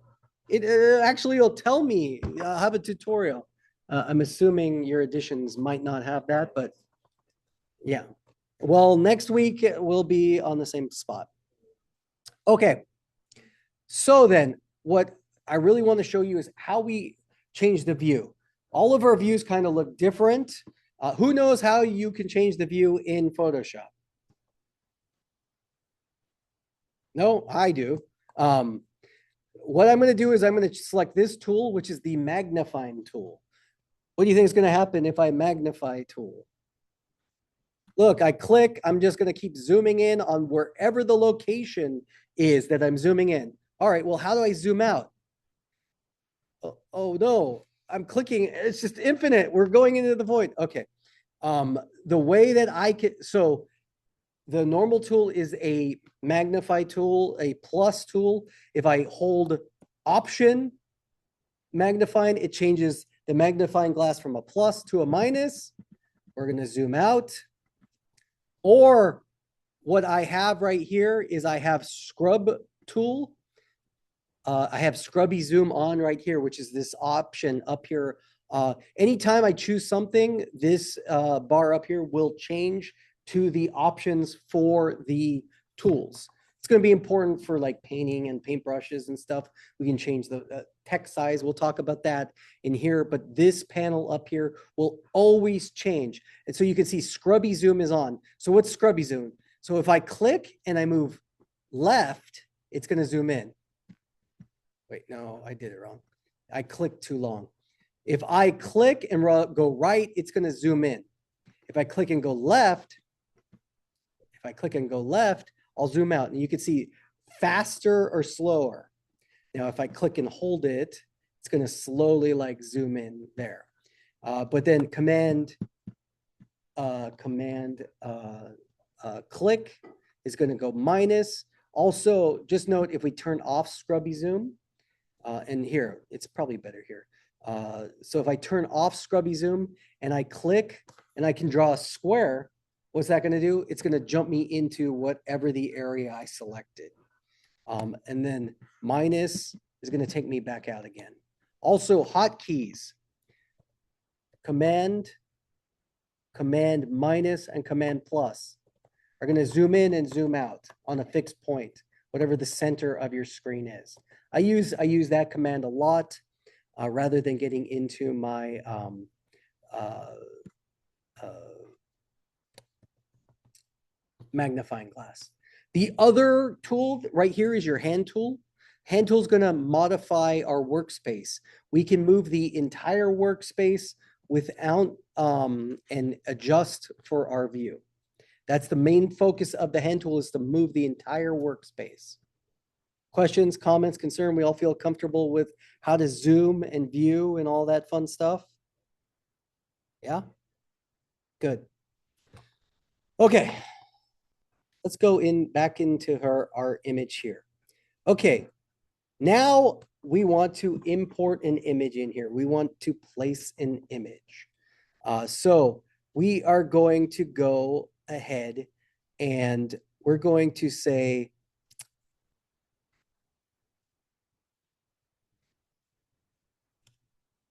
it actually will tell me. I'll have a tutorial. I'm assuming your editions might not have that, but yeah. Well, next week we'll be on the same spot. Okay. So then what I really want to show you is how we change the view. All of our views kind of look different. Who knows how you can change the view in Photoshop? No, I do. What I'm going to do is I'm going to select this tool, which is the magnifying tool. What do you think is going to happen if I magnify tool? Look, I click, I'm just going to keep zooming in on wherever the location is that I'm zooming in. All right, well, how do I zoom out? Oh no, I'm clicking, it's just infinite. We're going into the void. Okay. The way that I can, so the normal tool is a magnify tool, a plus tool. If I hold Option, magnifying, it changes the magnifying glass from a plus to a minus. We're going to zoom out. Or what I have right here is I have scrub tool. I have scrubby zoom on right here, which is this option up here. Anytime I choose something, this bar up here will change to the options for the tools. It's going to be important for like painting and paintbrushes and stuff. We can change the text size. We'll talk about that in here, but this panel up here will always change. And so you can see scrubby zoom is on. So what's scrubby zoom? So if I click and I move left, it's going to zoom in. Wait, no, I did it wrong. I clicked too long. If I click and go right, it's going to zoom in. If I click and go left, I'll zoom out, and you can see faster or slower. Now, if I click and hold it, it's going to slowly like zoom in there. But then command click is going to go minus. Also, just note if we turn off scrubby zoom, and here, it's probably better here. So if I turn off scrubby zoom and I click and I can draw a square, what's that going to do? It's going to jump me into whatever the area I selected. And then minus is going to take me back out again. Also, hotkeys. Command minus, and command plus are going to zoom in and zoom out on a fixed point, whatever the center of your screen is. I use that command a lot rather than getting into my magnifying glass. The other tool right here is your hand tool. Hand tool is going to modify our workspace. We can move the entire workspace without and adjust for our view. That's the main focus of the hand tool, is to move the entire workspace. Questions, comments, concern? We all feel comfortable with how to zoom and view and all that fun stuff? Yeah? Good. Okay. Let's go back into our image here. Okay, now we want to import an image in here. We want to place an image. So we are going to go ahead and we're going to say,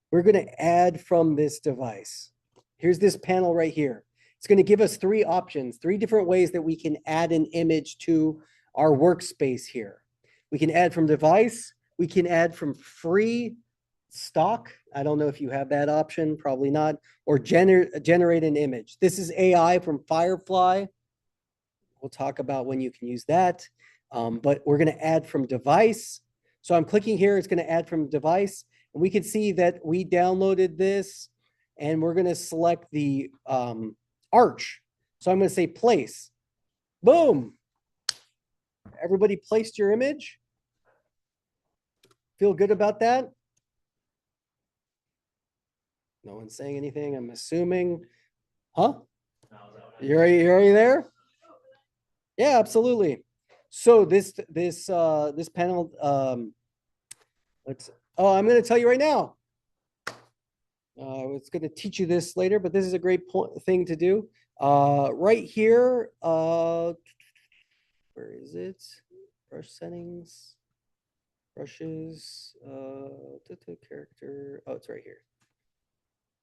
we're going to add from this device. Here's this panel right here. It's going to give us three options, three different ways that we can add an image to our workspace here. We can add from device. We can add from free stock. I don't know if you have that option, probably not, or generate an image. This is AI from Firefly. We'll talk about when you can use that, but we're going to add from device. So I'm clicking here, it's going to add from device, and we can see that we downloaded this, and we're going to select the arch. So I'm going to say place. Boom. Everybody placed your image? Feel good about that? No one's saying anything, I'm assuming. Huh? You're already there? Yeah, absolutely. So this panel, I'm going to tell you right now. I was going to teach you this later, but this is a great thing to do. Right here, where is it? Brush settings, brushes, character. Oh, it's right here.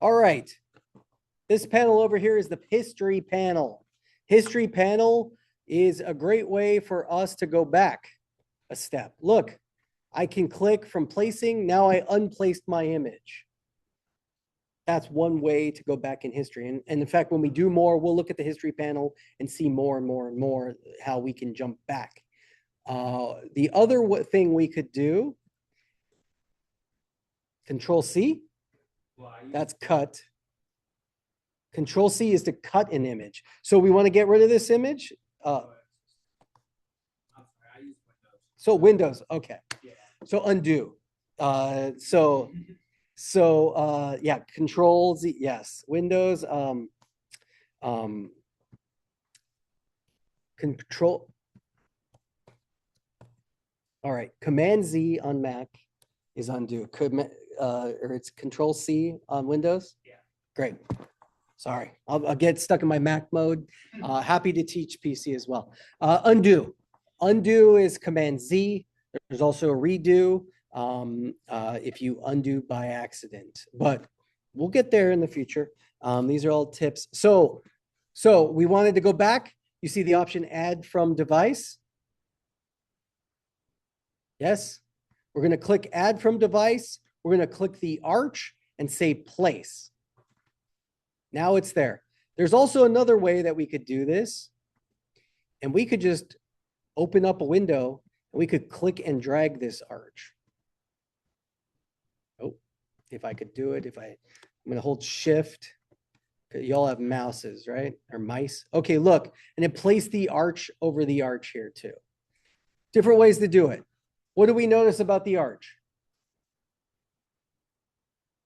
All right. This panel over here is the history panel. History panel is a great way for us to go back a step. Look, I can click from placing. Now I unplaced my image. That's one way to go back in history. And in fact, when we do more, we'll look at the history panel and see more and more and more how we can jump back. The other thing we could do, Control C, that's cut. Control C is to cut an image. So we want to get rid of this image. So Windows, okay. So undo. Yeah, Control Z, yes. Windows, Control. All right, Command Z on Mac is undo. Or it's Control C on Windows? Yeah. Great. Sorry, I'll get stuck in my Mac mode. Happy to teach PC as well. Undo. Undo is Command Z. There's also a redo if you undo by accident, but we'll get there in the future. These are all tips. So we wanted to go back. You see the option add from device. Yes, we're going to click add from device. We're going to click the arch and say place. Now it's there. There's also another way that we could do this. And we could just open up a window and we could click and drag this arch. Oh, if I could do it, I'm going to hold shift. Y'all have mouses, right? Or mice. Okay, look, and it placed the arch over the arch here too. Different ways to do it. What do we notice about the arch?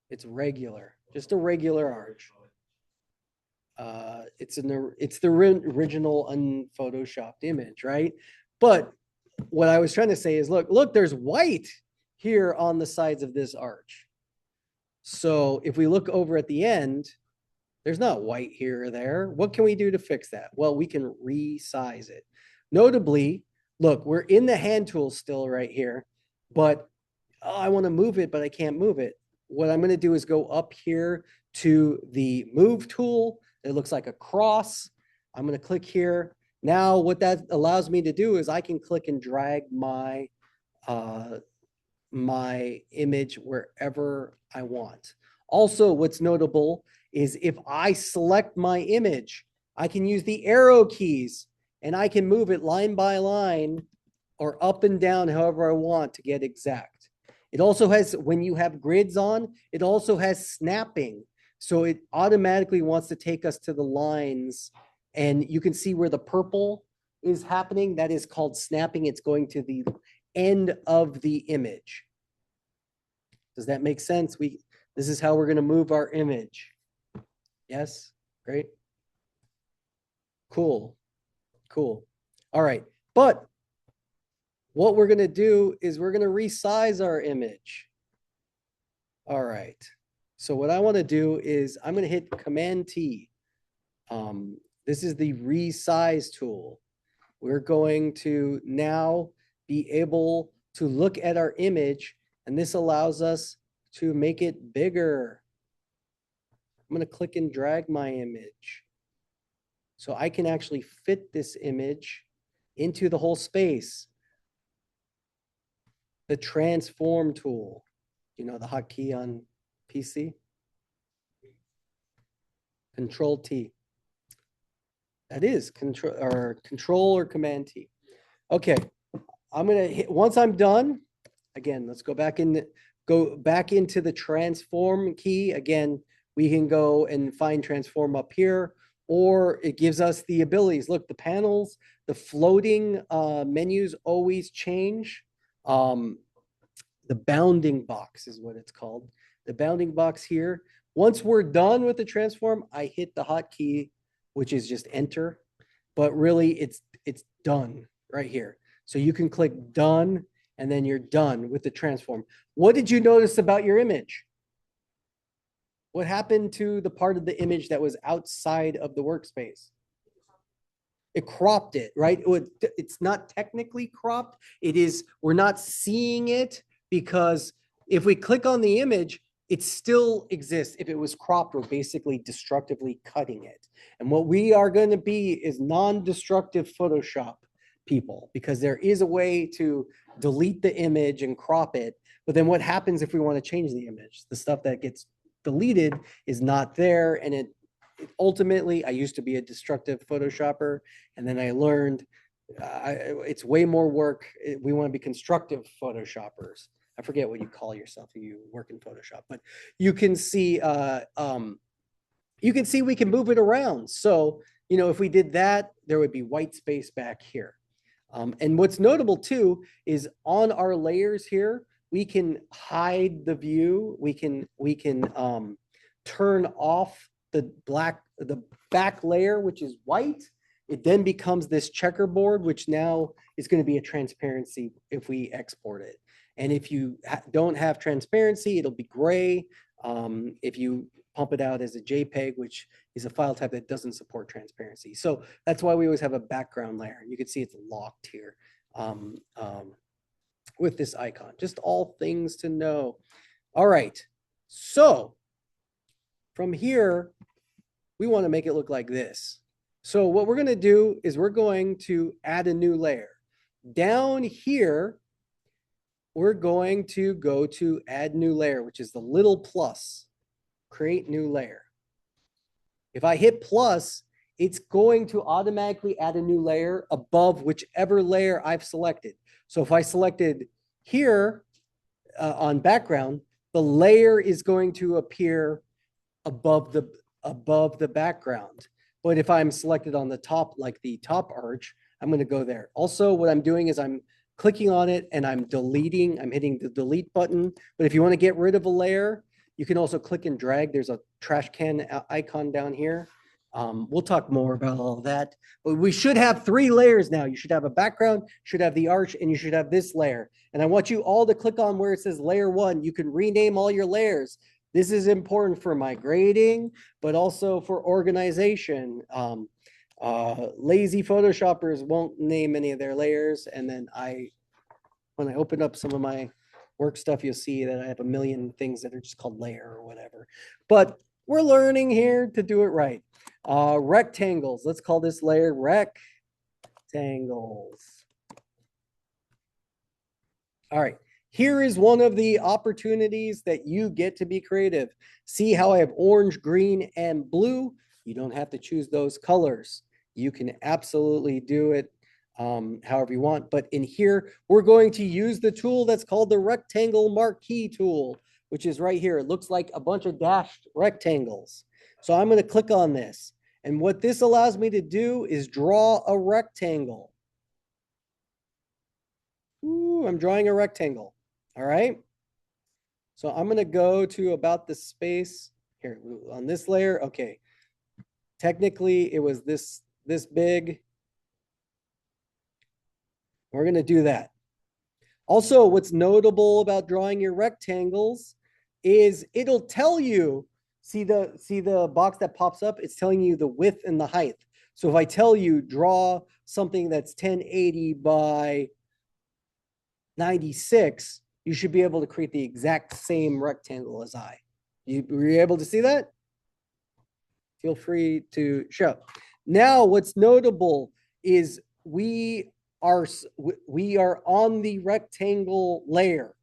It's regular, just a regular arch. It's the original unphotoshopped image, right? But what I was trying to say is, look, there's white here on the sides of this arch. So if we look over at the end, there's not white here or there. What can we do to fix that? Well, we can resize it. Notably, look, we're in the hand tool still right here, but I want to move it, but I can't move it. What I'm going to do is go up here to the move tool. It looks like a cross. I'm going to click here. Now what that allows me to do is I can click and drag my my image wherever I want. Also, what's notable is if I select my image, I can use the arrow keys and I can move it line by line or up and down however I want to get exact. It also has, when you have grids on, it also has snapping. So it automatically wants to take us to the lines, and you can see where the purple is happening. That is called snapping. It's going to the end of the image. Does that make sense? This is how we're going to move our image. Yes? Great. Cool. Cool. All right. But what we're gonna do is we're gonna resize our image. All right. So what I want to do is I'm going to hit Command T. This is the resize tool. We're going to now be able to look at our image, and this allows us to make it bigger. I'm going to click and drag my image. So I can actually fit this image into the whole space. The transform tool, you know, the hotkey on PC. Control T. That is control or Command T. Okay, I'm gonna hit, once I'm done, again, let's go back into the transform key. Again, we can go and find transform up here, or it gives us the abilities. Look, the panels, the floating menus always change. The bounding box is what it's called. The bounding box here. Once we're done with the transform, I hit the hotkey, which is just enter, but really it's done right here. So you can click done, and then you're done with the transform. What did you notice about your image? What happened to the part of the image that was outside of the workspace? It cropped it, right? It's not technically cropped. It is, we're not seeing it because if we click on the image, it still exists. If it was cropped, we're basically destructively cutting it. And what we are going to be is non-destructive Photoshop people, because there is a way to delete the image and crop it. But then what happens if we want to change the image? The stuff that gets deleted is not there. And it ultimately, I used to be a destructive Photoshopper, and then I learned it's way more work. We want to be constructive Photoshoppers. I forget what you call yourself if you work in Photoshop, but you can see we can move it around. So, you know, if we did that, there would be white space back here. And what's notable too is on our layers here, we can hide the view. We can turn off the back layer, which is white. It then becomes this checkerboard, which now is going to be a transparency if we export it. And if you don't have transparency, it'll be gray. If you pump it out as a JPEG, which is a file type that doesn't support transparency. So that's why we always have a background layer. You can see it's locked here with this icon. Just all things to know. All right. So from here, we want to make it look like this. So what we're going to do is we're going to add a new layer. Down here, we're going to go to add new layer, which is the little plus, create new layer. If I hit plus, it's going to automatically add a new layer above whichever layer I've selected. So if I selected here on background, the layer is going to appear above the background. But if I'm selected on the top, like the top arch, I'm going to go there. Also, what I'm doing is I'm clicking on it and I'm deleting, I'm hitting the delete button. But if you want to get rid of a layer, you can also click and drag. There's a trash can icon down here. We'll talk more about all of that, but we should have 3 layers now. You should have a background, should have the arch, and you should have this layer. And I want you all to click on where it says layer 1. You can rename all your layers. This is important for my grading, but also for organization. Lazy Photoshoppers won't name any of their layers. And then when I open up some of my work stuff, you'll see that I have a million things that are just called layer or whatever. But we're learning here to do it right. Rectangles. Let's call this layer rectangles. All right. Here is one of the opportunities that you get to be creative. See how I have orange, green, and blue? You don't have to choose those colors. You can absolutely do it however you want. But in here, we're going to use the tool that's called the rectangle marquee tool, which is right here. It looks like a bunch of dashed rectangles. So I'm going to click on this. And what this allows me to do is draw a rectangle. Ooh, I'm drawing a rectangle. All right. So I'm going to go to about the space here on this layer. Okay. Technically, it was this big. We're going to do that. Also, what's notable about drawing your rectangles is it'll tell you, see the box that pops up? It's telling you the width and the height. So if I tell you draw something that's 1080 by 96, you should be able to create the exact same rectangle as I. Were you able to see that? Feel free to show. Now, what's notable is we are on the rectangle layer.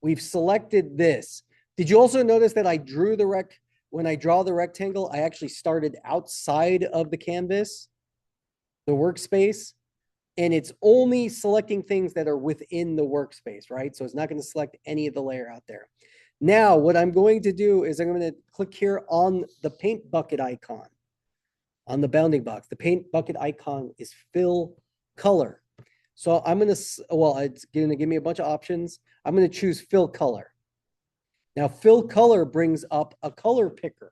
We've selected this. Did you also notice that I drew the when I draw the rectangle, I actually started outside of the canvas, the workspace, and it's only selecting things that are within the workspace, right? So it's not going to select any of the layer out there. Now, what I'm going to do is I'm going to click here on the paint bucket icon on the bounding box. The paint bucket icon is fill color. So I'm going to, well, it's going to give me a bunch of options. I'm going to choose fill color. Now, fill color brings up a color picker.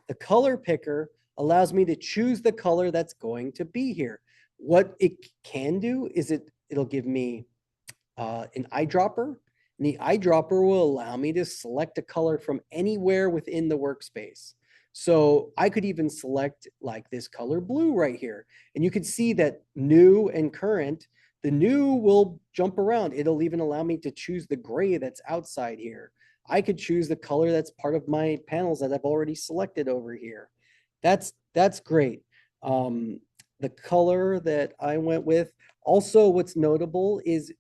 The color picker allows me to choose the color that's going to be here. What it can do is it'll give me an eyedropper. And the eyedropper will allow me to select a color from anywhere within the workspace. So I could even select like this color blue right here. And you can see that new and current, the new will jump around. It'll even allow me to choose the gray that's outside here. I could choose the color that's part of my panels that I've already selected over here. That's great. The color that I went with, also what's notable is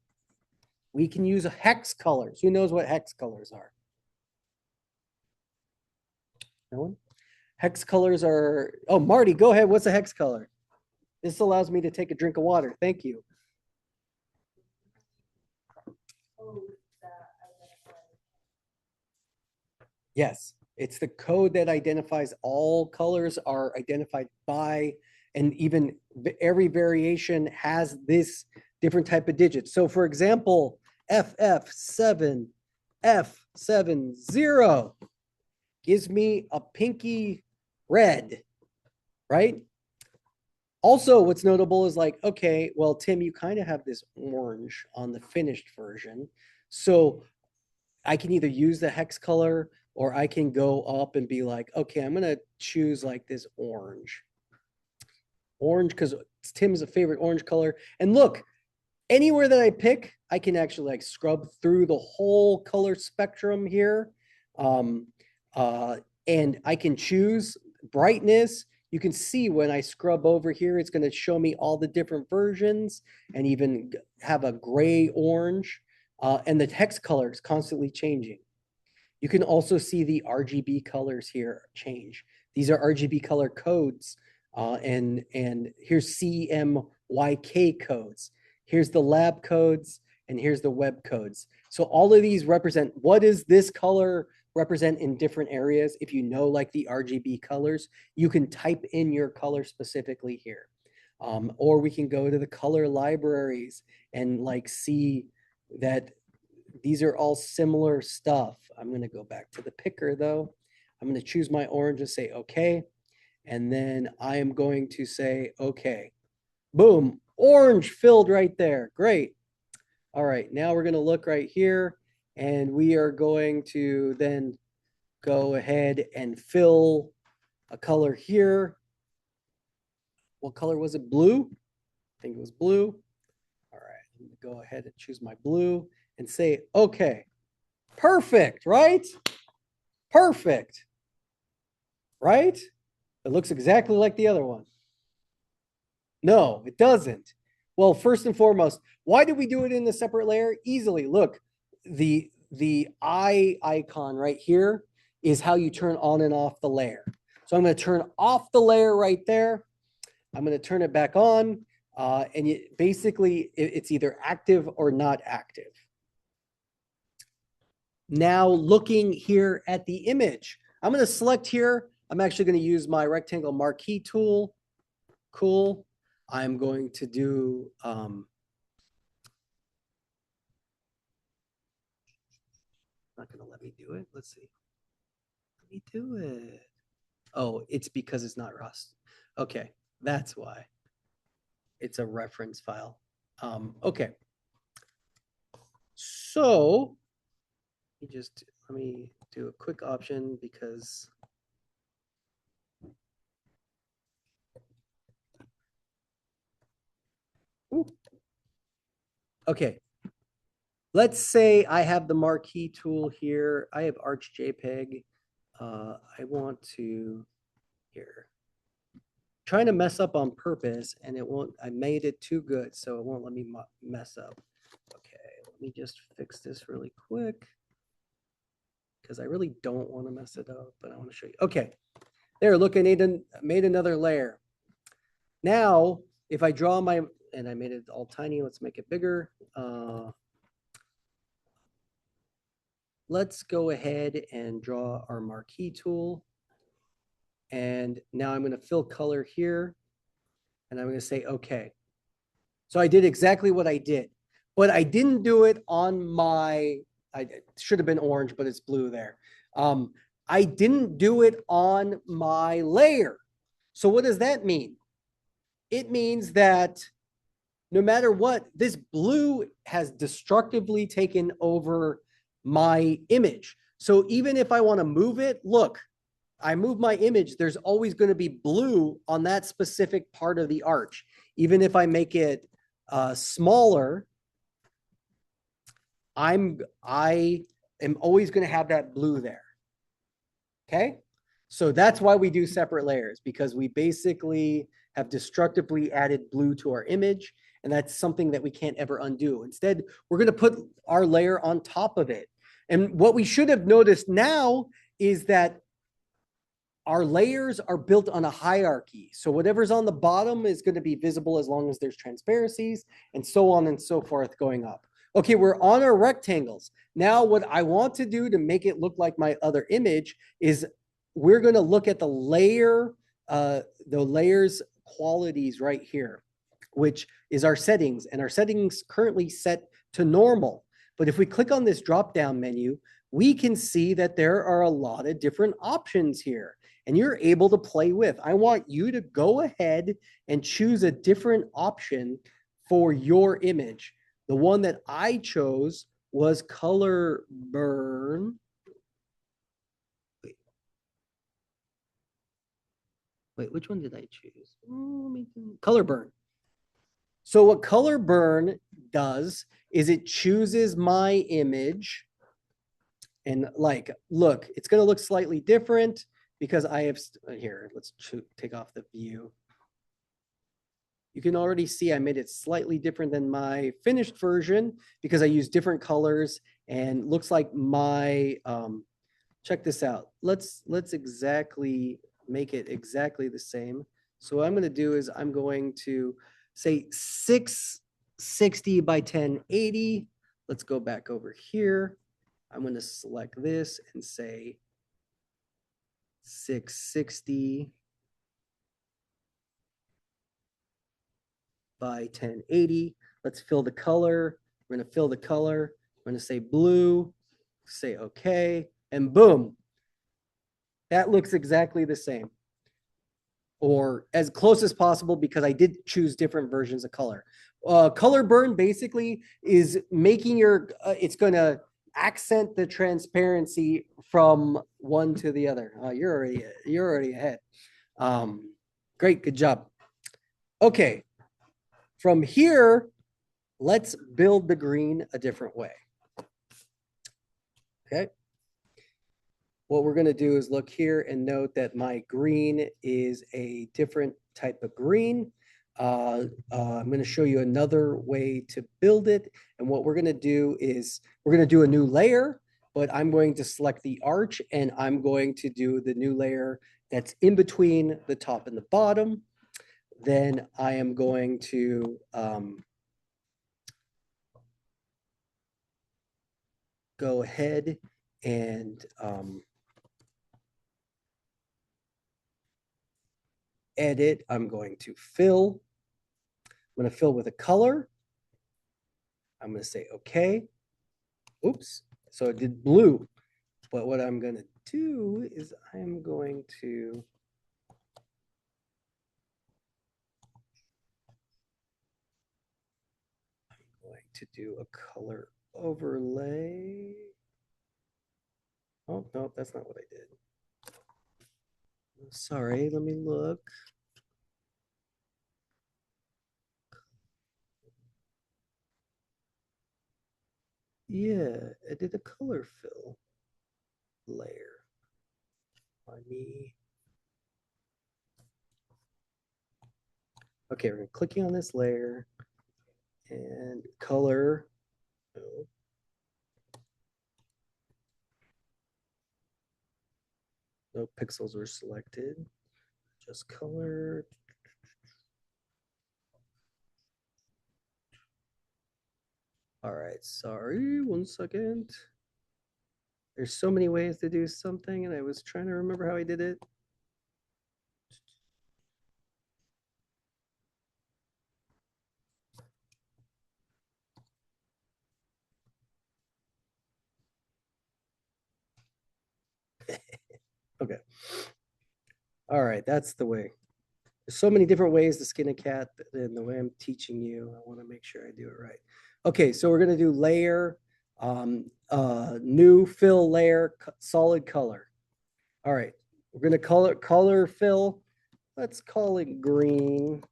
we can use hex colors. Who knows what hex colors are? No one? Hex colors are, oh, Marty, go ahead. What's a hex color? This allows me to take a drink of water. Thank you. Yes, it's the code that identifies all colors are identified by, and even every variation has this different type of digit. So for example, FF7, F70 gives me a pinky red, right? Also, what's notable is like, okay, well, Tim, you kind of have this orange on the finished version. So I can either use the hex color or I can go up and be like, okay, I'm going to choose like this orange. Orange, because Tim's a favorite orange color. And look, anywhere that I pick, I can actually like scrub through the whole color spectrum here. And I can choose brightness. You can see when I scrub over here, it's going to show me all the different versions and even have a gray orange. And the hex color is constantly changing. You can also see the RGB colors here change. These are RGB color codes. And here's CMYK codes. Here's the lab codes, and here's the web codes. So all of these represent, what does this color represent in different areas? If you know like the RGB colors, you can type in your color specifically here. Or we can go to the color libraries and like see that these are all similar stuff. I'm going to go back to the picker though. I'm going to choose my orange and say, okay. And then I am going to say, okay, boom, orange filled right there. Great. All right, now we're going to look right here and we are going to then go ahead and fill a color here. What color was it? Blue? I think it was blue. All right, let me go ahead and choose my blue and say, okay, perfect, right? Perfect, right? It looks exactly like the other one. No, it doesn't. Well, first and foremost, why did we do it in a separate layer? Easily, look, the eye icon right here is how you turn on and off the layer. So I'm going to turn off the layer right there. I'm going to turn it back on. And basically, it's either active or not active. Now looking here at the image, I'm going to select here. I'm actually going to use my rectangle marquee tool. Cool. I'm going to do not going to let me do it. Let's see. Let me do it. Oh, it's because it's not Rust. Okay, that's why. It's a reference file. Okay. So let me do a quick option because Ooh. Okay. Let's say I have the marquee tool here. I have Arch JPEG. I want to here. Trying to mess up on purpose and it won't, I made it too good, so it won't let me mess up. Okay, let me just fix this really quick. Because I really don't want to mess it up, but I want to show you. Okay, there, look, I made another layer. Now, if I draw my, and I made it all tiny, let's make it bigger. Let's go ahead and draw our marquee tool. And now I'm going to fill color here. And I'm going to say, okay. So I did exactly what I did, but I didn't do it on my, it should have been orange, but it's blue there. I didn't do it on my layer. So what does that mean? It means that no matter what, this blue has destructively taken over my image. So even if I want to move it, look, I move my image, there's always going to be blue on that specific part of the arch. Even if I make it smaller, I am always going to have that blue there. Okay. So that's why we do separate layers, because we basically have destructively added blue to our image. And that's something that we can't ever undo. Instead, we're going to put our layer on top of it. And what we should have noticed now is that our layers are built on a hierarchy. So whatever's on the bottom is going to be visible as long as there's transparencies, and so on and so forth going up. Okay, we're on our rectangles. Now what I want to do to make it look like my other image is we're going to look at the layers qualities right here, which is our settings. And our settings currently set to normal. But if we click on this drop-down menu, we can see that there are a lot of different options here. And you're able to play with. I want you to go ahead and choose a different option for your image. The one that I chose was color burn. Wait, which one did I choose? Color burn. So what color burn does is it chooses my image. And like, look, it's going to look slightly different because I have here, let's take off the view. You can already see I made it slightly different than my finished version because I used different colors and looks like my, check this out. Let's exactly make it exactly the same. So what I'm going to do is I'm going to say 660 by 1080. Let's go back over here. I'm going to select this and say 660 by 1080. Let's fill the color. We're going to fill the color. I'm going to say blue, say okay, and boom. That looks exactly the same, or as close as possible because I did choose different versions of color. Color burn basically is making your, it's going to accent the transparency from one to the other. You're already ahead. Great, good job. Okay, from here, let's build the green a different way. Okay. What we're going to do is look here and note that my green is a different type of green. I'm going to show you another way to build it. And what we're going to do is we're going to do a new layer, but I'm going to select the arch and I'm going to do the new layer that's in between the top and the bottom. Then I am going to go ahead and edit. I'm going to fill. I'm going to fill with a color. I'm going to say okay. Oops. So it did blue. But what I'm going to do is I'm going to do a color overlay. Oh, no, that's not what I did. Sorry, let me look. Yeah, I did a color fill layer. On me. Okay, we're clicking on this layer and color. Oh. No pixels were selected, just color. All right, sorry, 1 second. There's so many ways to do something, and I was trying to remember how I did it. Okay. All right, that's the way. There's so many different ways to skin a cat, and the way I'm teaching you, I want to make sure I do it right. Okay, so we're gonna do layer, new fill layer, solid color. All right, we're gonna color fill. Let's call it green.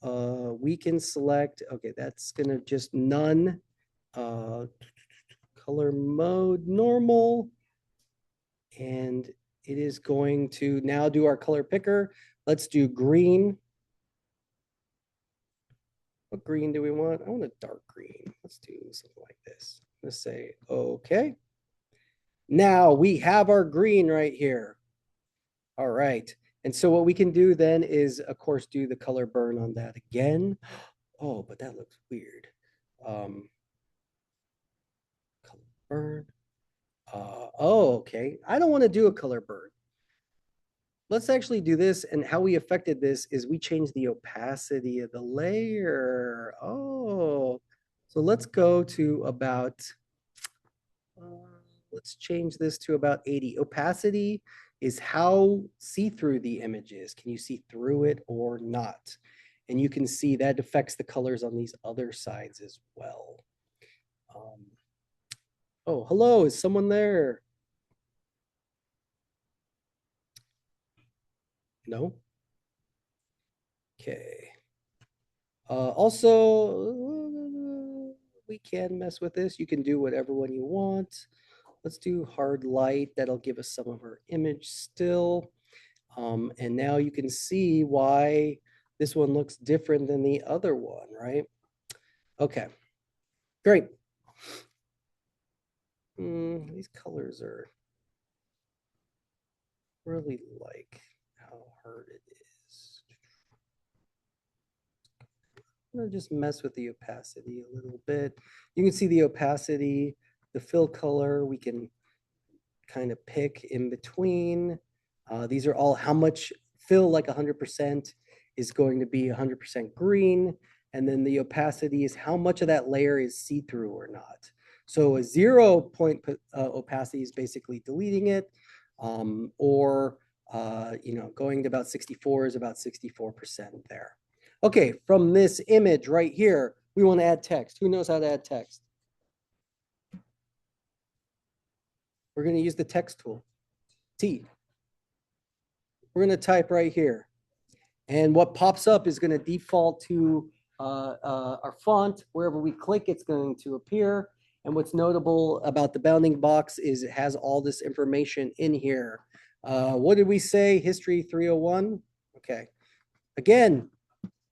We can select, okay, that's gonna just none. Color mode normal. And it is going to now do our color picker. Let's do green. What green do we want? I want a dark green. Let's do something like this. Let's say, okay. Now we have our green right here. All right. And so what we can do then is, of course, do the color burn on that again. Oh, but that looks weird. Color burn. Oh, okay. I don't want to do a color burn. Let's actually do this. And how we affected this is we changed the opacity of the layer. Oh, so let's go to about, let's change this to about 80. Opacity is how see-through the image is. Can you see through it or not? And you can see that affects the colors on these other sides as well. Oh, hello, is someone there? No? Okay. Also, we can mess with this. You can do whatever one you want. Let's do hard light. That'll give us some of our image still. And now you can see why this one looks different than the other one, right? Okay, great. These colors are really like how hard it is. I'm gonna just mess with the opacity a little bit. You can see the opacity, the fill color, we can kind of pick in between. These are all how much fill, like 100% is going to be 100% green. And then the opacity is how much of that layer is see-through or not. So a 0 point opacity is basically deleting it, or going to about 64 is about 64% there. Okay, from this image right here, we want to add text. Who knows how to add text? We're going to use the text tool, T. We're going to type right here. And what pops up is going to default to our font. Wherever we click, it's going to appear. And what's notable about the bounding box is it has all this information in here. What did we say? History 301? Okay. Again,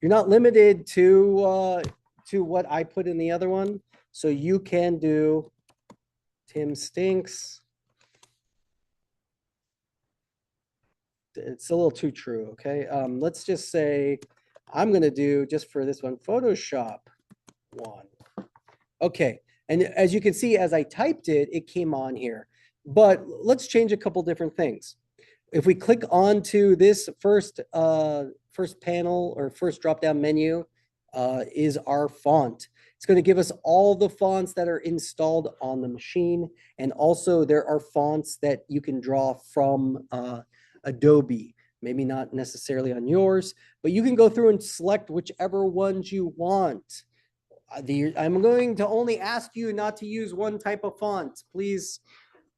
you're not limited to what I put in the other one. So you can do Tim Stinks. It's a little too true, okay? Let's just say I'm going to do, just for this one, Photoshop 1. Okay, and as you can see, as I typed it, it came on here. But let's change a couple different things. If we click onto this first panel or first drop-down menu, is our font. It's going to give us all the fonts that are installed on the machine. And also there are fonts that you can draw from Adobe, maybe not necessarily on yours, but you can go through and select whichever ones you want. I'm going to only ask you not to use one type of font. Please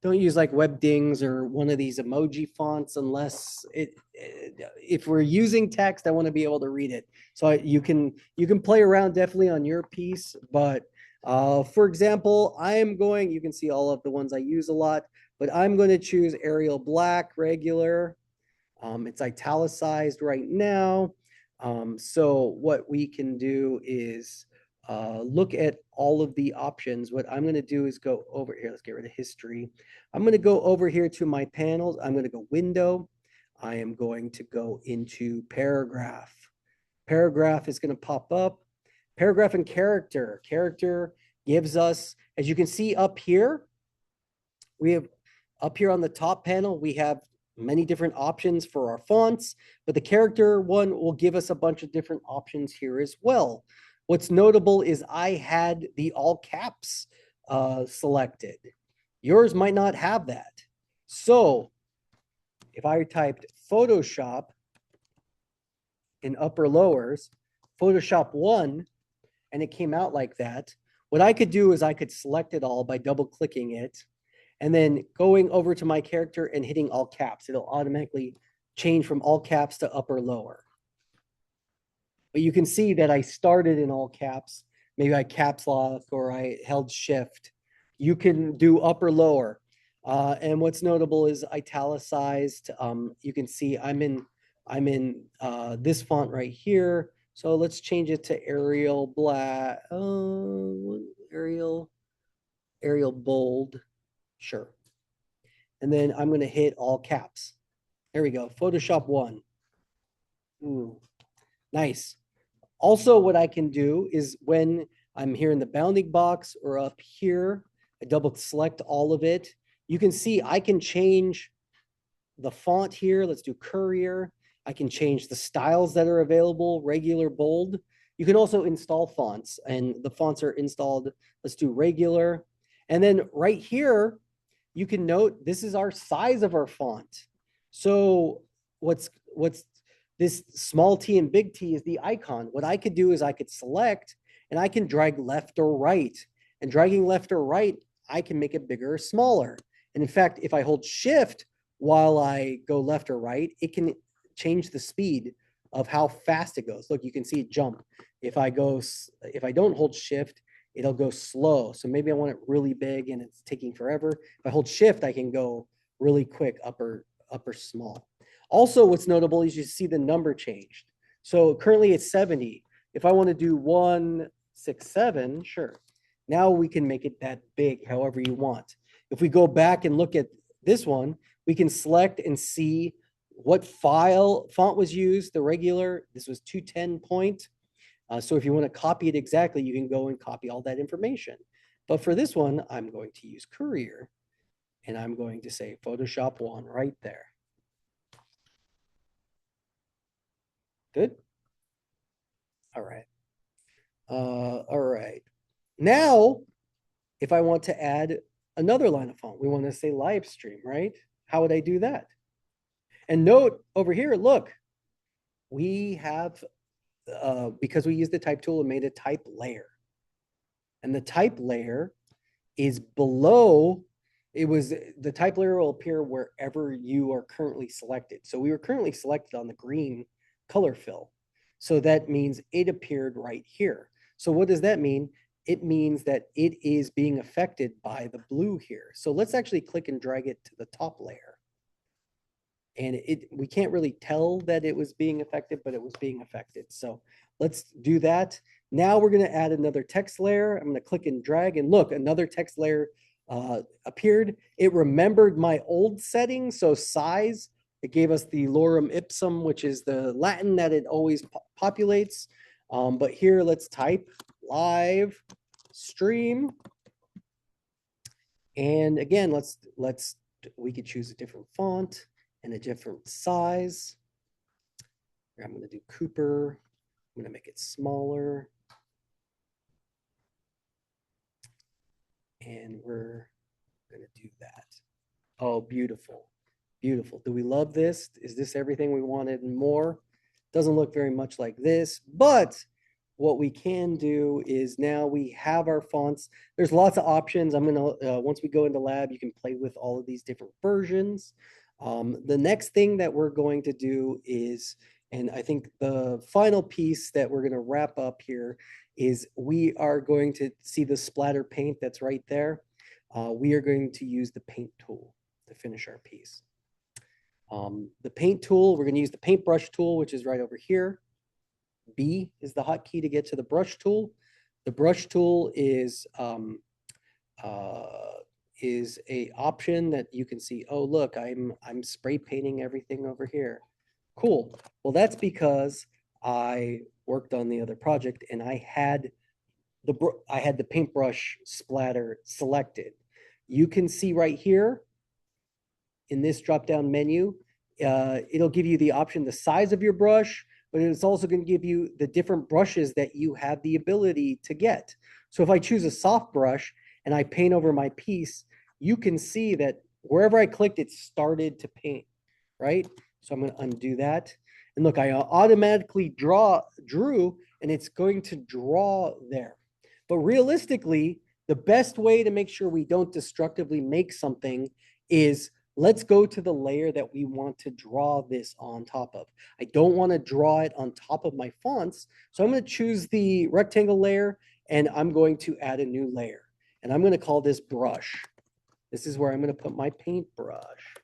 don't use like WebDings or one of these emoji fonts unless if we're using text, I want to be able to read it. So you can play around definitely on your piece, but for example, you can see all of the ones I use a lot, but I'm going to choose Arial Black regular. It's italicized right now. So what we can do is look at all of the options. What I'm going to do is go over here. Let's get rid of history. I'm going to go over here to my panels. I'm going to go window. I am going to go into paragraph. Paragraph is going to pop up. Paragraph and character. Character gives us, as you can see up here, we have up here on the top panel, we have many different options for our fonts, but the character one will give us a bunch of different options here as well. What's notable is I had the all caps selected. Yours might not have that. So if I typed Photoshop in upper lowers, Photoshop 1, and it came out like that, what I could do is I could select it all by double clicking it and then going over to my character and hitting all caps. It'll automatically change from all caps to upper lower. But you can see that I started in all caps. Maybe I caps lock or I held shift. You can do upper lower. And what's notable is italicized. You can see I'm in this font right here. So let's change it to Arial Black. Arial Bold. Sure. And then I'm going to hit all caps. There we go. Photoshop 1. Ooh, nice. Also, what I can do is when I'm here in the bounding box or up here, I double select all of it. You can see I can change the font here. Let's do Courier. I can change the styles that are available, regular, bold. You can also install fonts, and the fonts are installed. Let's do regular. And then right here, you can note this is our size of our font. So what's this small t and big T is the icon. What I could do is I could select and I can drag left or right. And dragging left or right, I can make it bigger or smaller. And in fact, if I hold shift while I go left or right, it can change the speed of how fast it goes. Look, you can see it jump. If I don't hold shift, it'll go slow. So maybe I want it really big and it's taking forever. If I hold shift, I can go really quick, upper small. Also, what's notable is you see the number changed. So currently it's 70. If I want to do 167, sure. Now we can make it that big, however you want. If we go back and look at this one, we can select and see what font was used, the regular. This was 210 point. So if you want to copy it exactly, you can go and copy all that information. But for this one, I'm going to use Courier, and I'm going to say Photoshop 1 right there. Good. All right. All right. Now, if I want to add another line of font, we want to say live stream, right? How would I do that? And note over here, look, we have, because we used the type tool, it made a type layer. And the type layer is below, the type layer will appear wherever you are currently selected. So we were currently selected on the green color fill. So that means it appeared right here. So what does that mean? It means that it is being affected by the blue here. So let's actually click and drag it to the top layer. And we can't really tell that it was being affected, but it was being affected. So let's do that. Now we're going to add another text layer. I'm going to click and drag, and look, another text layer appeared. It remembered my old settings. So size, it gave us the lorem ipsum, which is the Latin that it always populates. But here, let's type live stream. And again, we could choose a different font and a different size. I'm going to do Cooper. I'm going to make it smaller. And we're going to do that. Oh, beautiful. Beautiful. Do we love this? Is this everything we wanted and more? Doesn't look very much like this, but what we can do is now we have our fonts. There's lots of options. I'm gonna, once we go into lab, you can play with all of these different versions. The next thing that we're going to do is, and I think the final piece that we're gonna wrap up here is we are going to see the splatter paint that's right there. We are going to use the paint tool to finish our piece. The paint tool, we're gonna use the paintbrush tool, which is right over here. B is the hotkey to get to the brush tool. The brush tool is a option that you can see, oh, look, I'm spray painting everything over here. Cool. Well, that's because I worked on the other project and I had the paintbrush splatter selected. You can see right here in this drop-down menu, it'll give you the option, the size of your brush, but it's also going to give you the different brushes that you have the ability to get. So if I choose a soft brush and I paint over my piece, you can see that wherever I clicked, it started to paint, right? So I'm going to undo that. And look, I automatically drew, and it's going to draw there. But realistically, the best way to make sure we don't destructively make something is let's go to the layer that we want to draw this on top of. I don't want to draw it on top of my fonts. So I'm going to choose the rectangle layer and I'm going to add a new layer. And I'm going to call this brush. This is where I'm going to put my paintbrush.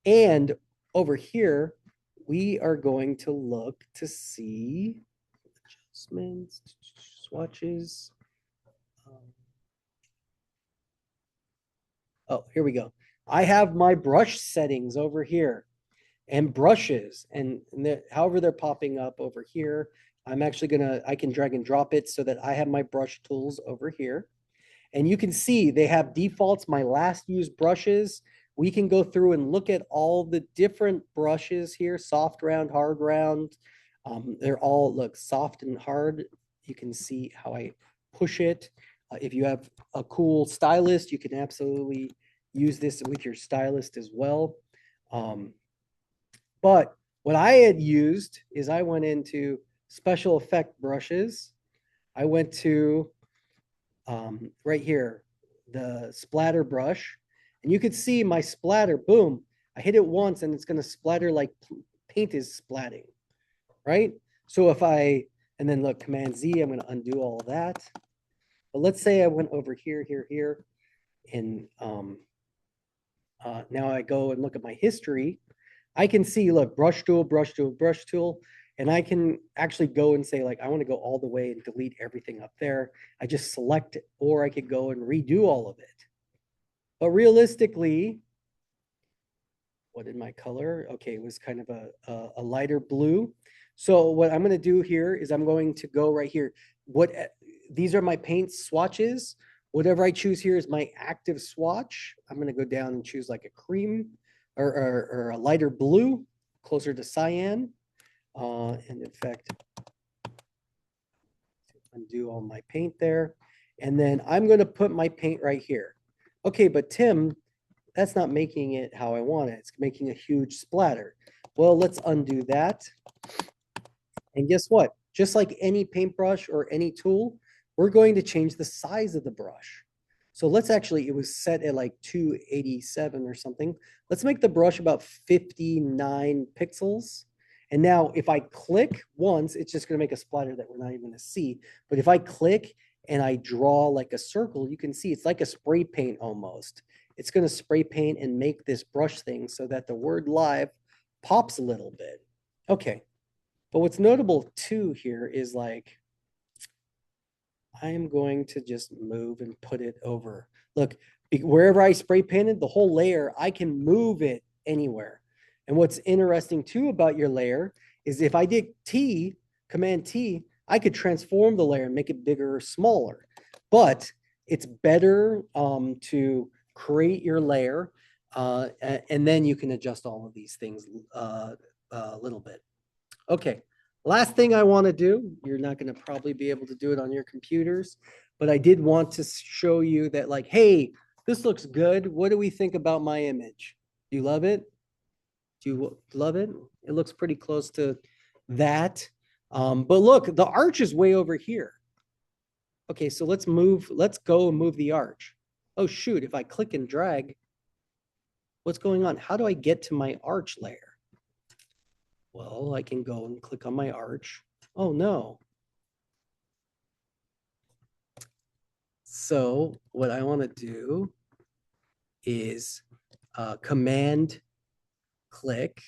And over here, we are going to look to see adjustments, swatches. Oh, here we go. I have my brush settings over here and brushes and however they're popping up over here. I'm actually I can drag and drop it so that I have my brush tools over here. And you can see they have defaults, my last used brushes. We can go through and look at all the different brushes here, soft round, hard round. They're all look soft and hard. You can see how I push it. If you have a cool stylist, you can absolutely use this with your stylist as well. But what I had used is I went into special effect brushes. I went to right here, the splatter brush, and you could see my splatter, boom, I hit it once and it's going to splatter like paint is splatting, right? So if and then look, Command Z, I'm going to undo all that. But let's say I went over here, here, and now I go and look at my history. I can see, look, brush tool, brush tool, brush tool, and I can actually go and say, like, I want to go all the way and delete everything up there. I just select it, or I could go and redo all of it. But realistically, what did my color? Okay, it was kind of a lighter blue. So what I'm going to do here is I'm going to go right here. These are my paint swatches. Whatever I choose here is my active swatch. I'm going to go down and choose like a cream or a lighter blue, closer to cyan. And in fact, undo all my paint there. And then I'm going to put my paint right here. Okay, but Tim, that's not making it how I want it. It's making a huge splatter. Well, let's undo that. And guess what? Just like any paintbrush or any tool, we're going to change the size of the brush. So let's actually, it was set at like 287 or something. Let's make the brush about 59 pixels. And now if I click once, it's just going to make a splatter that we're not even going to see. But if I click and I draw like a circle, you can see it's like a spray paint almost. It's going to spray paint and make this brush thing so that the word live pops a little bit. Okay. But what's notable too here is like, I am going to just move and put it over. Look, wherever I spray painted the whole layer, I can move it anywhere. And what's interesting too about your layer is if I did T, Command T, I could transform the layer and make it bigger or smaller. But it's better to create your layer and then you can adjust all of these things a little bit. Okay. Last thing I want to do, you're not going to probably be able to do it on your computers, but I did want to show you that like, hey, this looks good. What do we think about my image? Do you love it? Do you love it? It looks pretty close to that. But look, the arch is way over here. Okay, so let's go and move the arch. Oh shoot, if I click and drag, what's going on? How do I get to my arch layer? Well, I can go and click on my arch. Oh no. So what I want to do is command click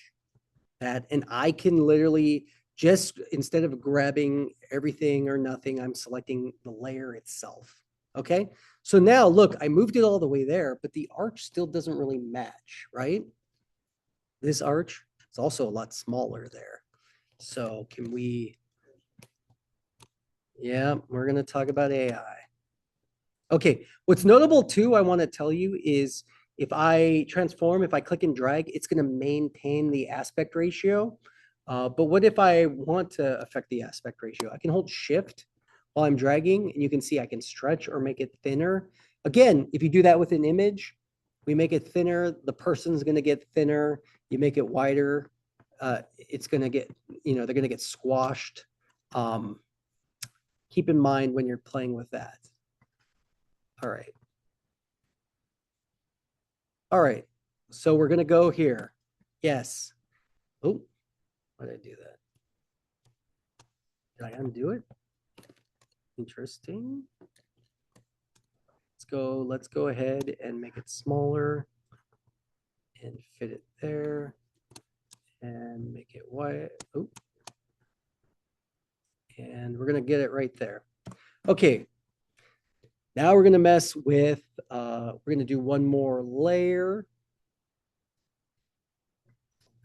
that, and I can literally just, instead of grabbing everything or nothing, I'm selecting the layer itself. Okay, so now look, I moved it all the way there, but the arch still doesn't really match, right? This arch is also a lot smaller there. So can we, yeah, we're going to talk about AI. Okay, what's notable too, I want to tell you is if I transform, if I click and drag, it's going to maintain the aspect ratio. But what if I want to affect the aspect ratio? I can hold shift while I'm dragging, and you can see I can stretch or make it thinner. Again, if you do that with an image, we make it thinner, the person's going to get thinner. You make it wider, it's going to get, they're going to get squashed. Keep in mind when you're playing with that. All right. All right. So we're going to go here. Yes. Oh, why did I do that? Did I undo it? Interesting. Let's go ahead and make it smaller and fit it there and make it white. Oh. And we're going to get it right there. Okay. Now we're going to mess with, we're going to do one more layer.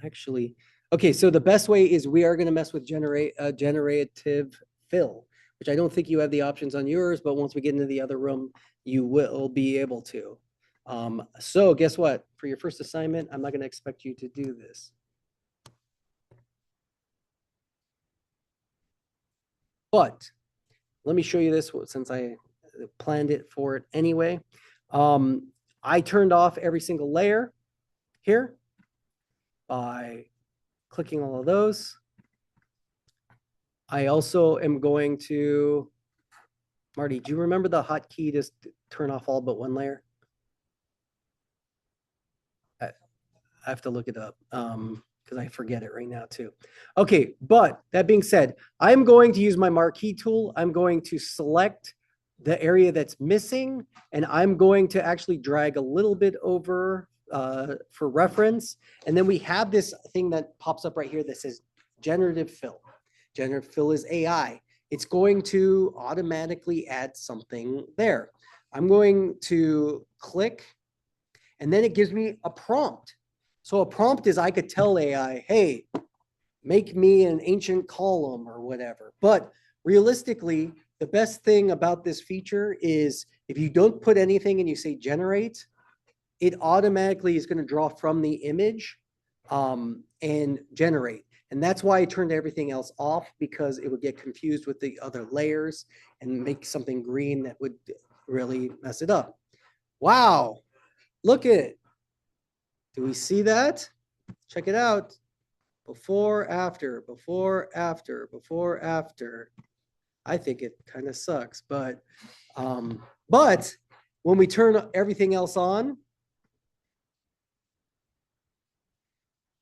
Actually, okay, so the best way is we are going to mess with generative fill, which I don't think you have the options on yours, but once we get into the other room, you will be able to. So guess what? For your first assignment, I'm not going to expect you to do this. But let me show you this since I planned it for it anyway. I turned off every single layer here by clicking all of those. I also am going to, Marty, do you remember the hotkey to turn off all but one layer? I have to look it up because I forget it right now too. Okay, but that being said, I'm going to use my marquee tool. I'm going to select the area that's missing, and I'm going to actually drag a little bit over for reference. And then we have this thing that pops up right here that says generative fill. Generative fill is AI. It's going to automatically add something there. I'm going to click, and then it gives me a prompt. So a prompt is I could tell AI, hey, make me an ancient column or whatever. But realistically, the best thing about this feature is if you don't put anything and you say generate, it automatically is going to draw from the image and generate. And that's why I turned everything else off, because it would get confused with the other layers and make something green that would really mess it up. Wow, look at it. Do we see that? Check it out. Before, after, before, after, before, after. I think it kind of sucks, but when we turn everything else on,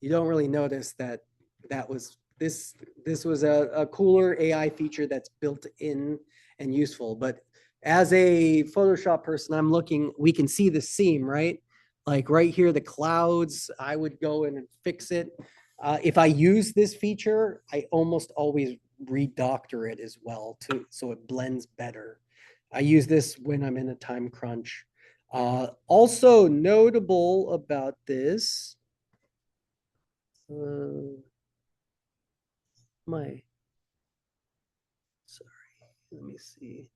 you don't really notice that this was a cooler AI feature that's built in and useful. But as a Photoshop person, I'm looking, we can see the seam, right? Like right here, the clouds, I would go in and fix it. If I use this feature, I almost always redoctor it as well too, so it blends better. I use this when I'm in a time crunch. Also notable about this, sorry, let me see.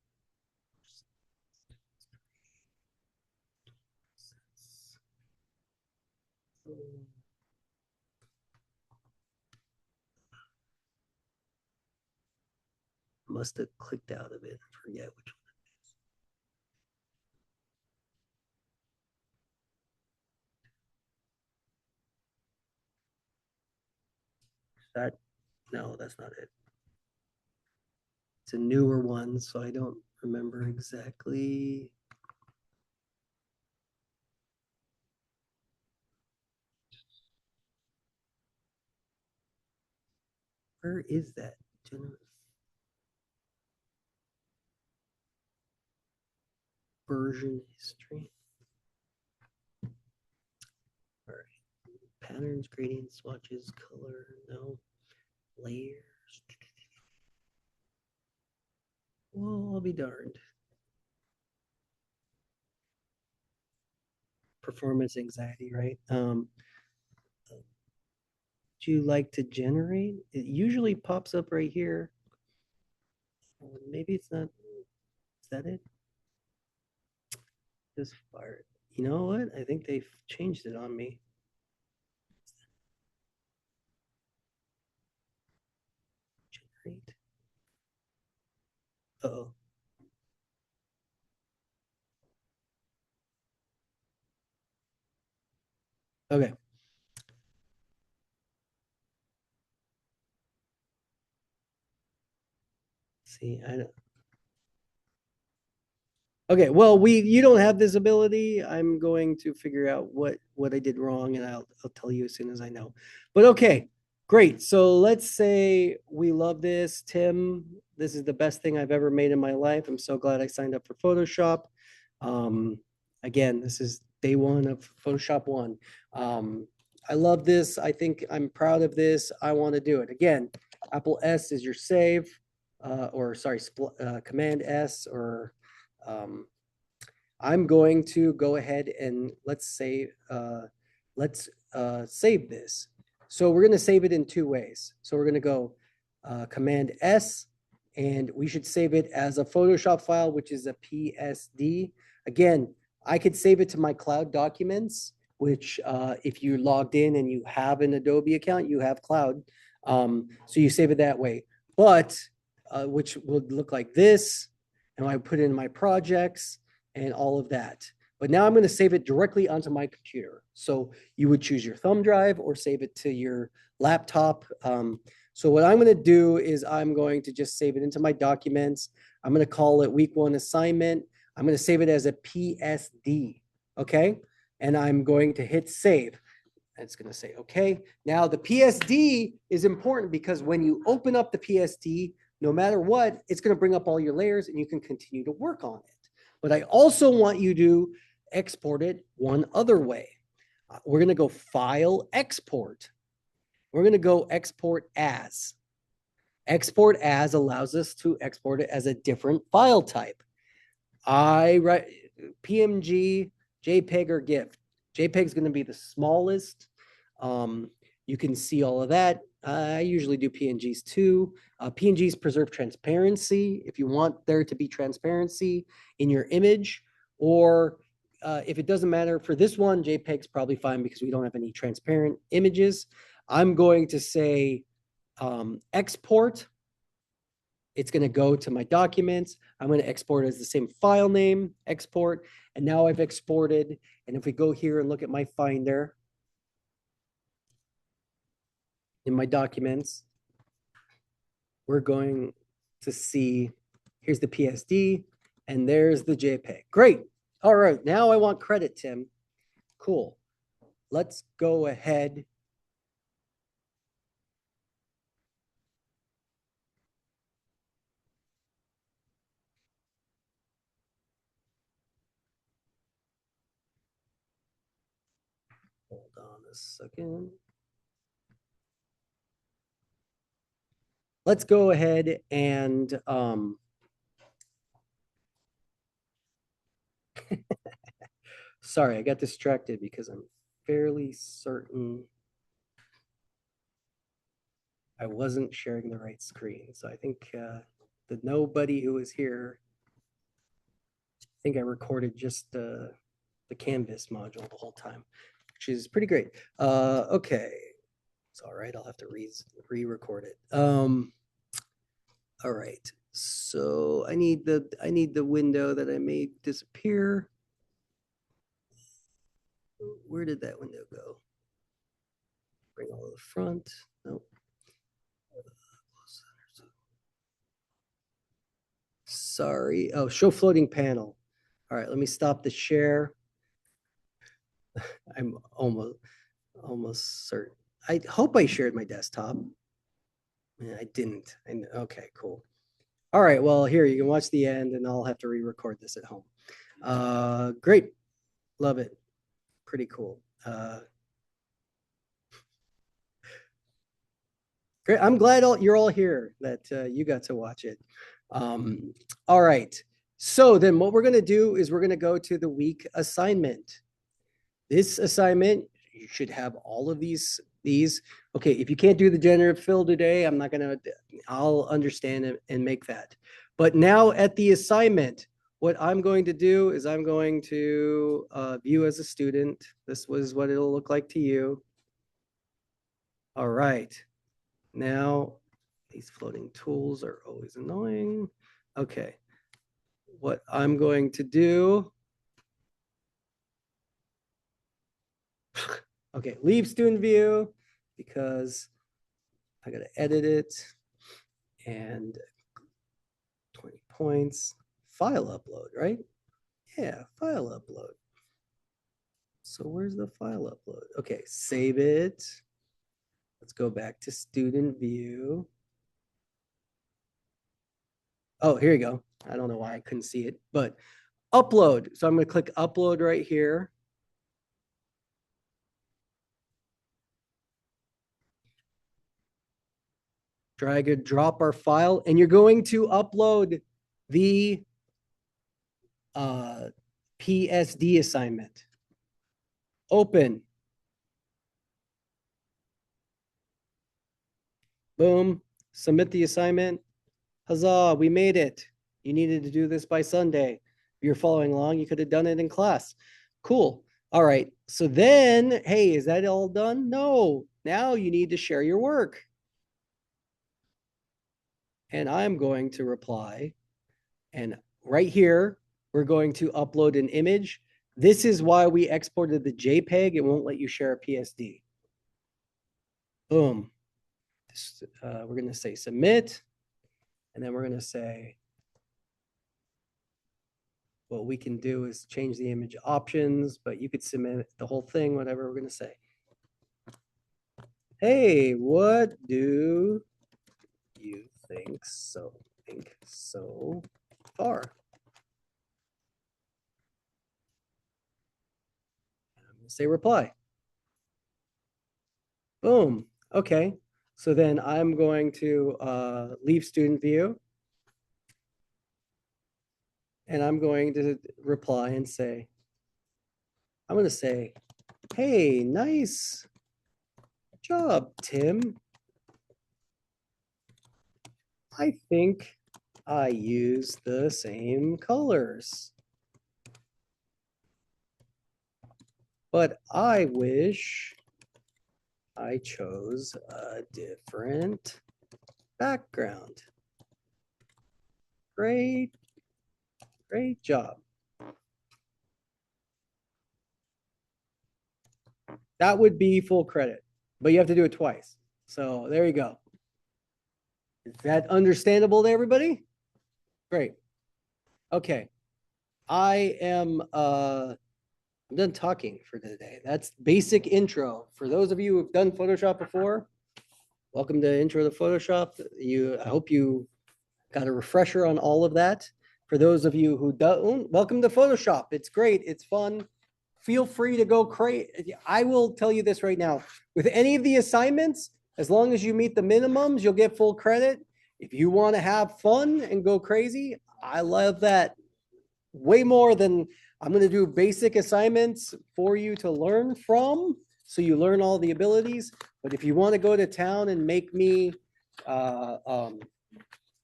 Must have clicked out of it. I forget which one it is. No, that's not it. It's a newer one, so I don't remember exactly. Where is that? Version history. All right. Patterns, gradients, swatches, color, no. Layers. Well, I'll be darned. Performance anxiety, right? Do you like to generate? It usually pops up right here. Maybe it's not. Is that it? This fire. You know what? I think they've changed it on me. Generate. Uh-oh. Okay. See, I don't. Okay, well, you don't have this ability. I'm going to figure out what I did wrong, and I'll tell you as soon as I know. But okay, great. So let's say we love this, Tim. This is the best thing I've ever made in my life. I'm so glad I signed up for Photoshop. Again, this is day one of Photoshop 1. I love this. I think I'm proud of this. I want to do it. Again, Apple S is your save, or sorry, Command S, or I'm going to go ahead and let's save this. So we're going to save it in 2 ways. So we're going to go Command S, and we should save it as a Photoshop file, which is a PSD. Again, I could save it to my cloud documents, which if you logged in and you have an Adobe account, you have cloud. So you save it that way, but which would look like this. And I put in my projects and all of that. But now I'm going to save it directly onto my computer. So you would choose your thumb drive or save it to your laptop. So what I'm going to do is I'm going to just save it into my documents. I'm going to call it week 1 assignment. I'm going to save it as a PSD. Okay. And I'm going to hit save. It's going to say, okay. Now the PSD is important because when you open up the PSD, no matter what, it's going to bring up all your layers and you can continue to work on it. But I also want you to export it one other way. We're going to go File, Export. We're going to go Export As. Export As allows us to export it as a different file type. I write PNG, JPEG, or GIF. JPEG is going to be the smallest. You can see all of that. I usually do PNGs too. PNGs preserve transparency if you want there to be transparency in your image, or if it doesn't matter for this one, JPEG's probably fine because we don't have any transparent images. I'm going to say export. It's going to go to my documents. I'm going to export as the same file name, export. And now I've exported. And if we go here and look at my Finder in my documents, we're going to see, here's the PSD and there's the JPEG. Great. All right. Now I want credit, Tim. Cool. Let's go ahead. Hold on a second. Let's go ahead and sorry, I got distracted because I'm fairly certain I wasn't sharing the right screen. So I think the nobody who was here, I think I recorded just the Canvas module the whole time, which is pretty great. Okay, it's all right. I'll have to re-record it. All right. So I need the window that I made disappear. Where did that window go? Bring all the front. Nope. sorry. Oh, show floating panel. All right, let me stop the share. I'm almost certain. I hope I shared my desktop. Yeah, I didn't. Okay, cool. All right, well, here you can watch the end and I'll have to re-record this at home. Great. Love it. Pretty cool. Great. I'm glad you're all here, that you got to watch it. All right. So then what we're going to do is we're going to go to the week assignment. This assignment, you should have all of these. Okay, if you can't do the generative fill today, I'll understand it and make that. But now at the assignment, what I'm going to do is I'm going to view as a student. This was what it'll look like to you. All right. Now, these floating tools are always annoying. Okay. What I'm going to do. Okay, leave student view because I got to edit it and 20 points. File upload, right? Yeah, file upload. So where's the file upload? Okay, save it. Let's go back to student view. Oh, here you go. I don't know why I couldn't see it, but upload. So I'm going to click upload right here. Drag and drop our file, and you're going to upload the PSD assignment. Open. Boom. Submit the assignment. Huzzah, we made it. You needed to do this by Sunday. If you're following along, you could have done it in class. Cool. All right. So then, hey, is that all done? No. Now you need to share your work. And I'm going to reply. And right here, we're going to upload an image. This is why we exported the JPEG. It won't let you share a PSD. Boom. We're going to say submit. And then we're going to say, what we can do is change the image options, but you could submit the whole thing, whatever we're going to say. Hey, what do you think so far? I'm going to say reply. Boom. Okay. So then I'm going to leave student view. And I'm going to reply and say, I'm going to say, hey, nice job, Tim. I think I use the same colors. But I wish I chose a different background. Great job. That would be full credit, but you have to do it twice. So there you go. Is that understandable to everybody? Great. Okay. I'm done talking for today. That's basic intro. For those of you who've done Photoshop before, welcome to Intro to Photoshop. I hope you got a refresher on all of that. For those of you who don't, welcome to Photoshop. It's great. It's fun. Feel free to go crazy. I will tell you this right now. With any of the assignments, as long as you meet the minimums, you'll get full credit. If you want to have fun and go crazy, I love that way more than I'm going to do basic assignments for you to learn from. So you learn all the abilities. But if you want to go to town and make me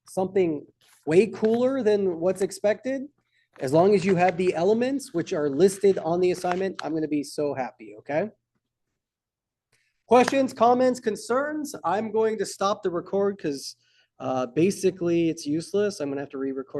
something way cooler than what's expected, as long as you have the elements which are listed on the assignment, I'm going to be so happy. Okay. Questions, comments, concerns? I'm going to stop the record because basically it's useless. I'm going to have to re-record.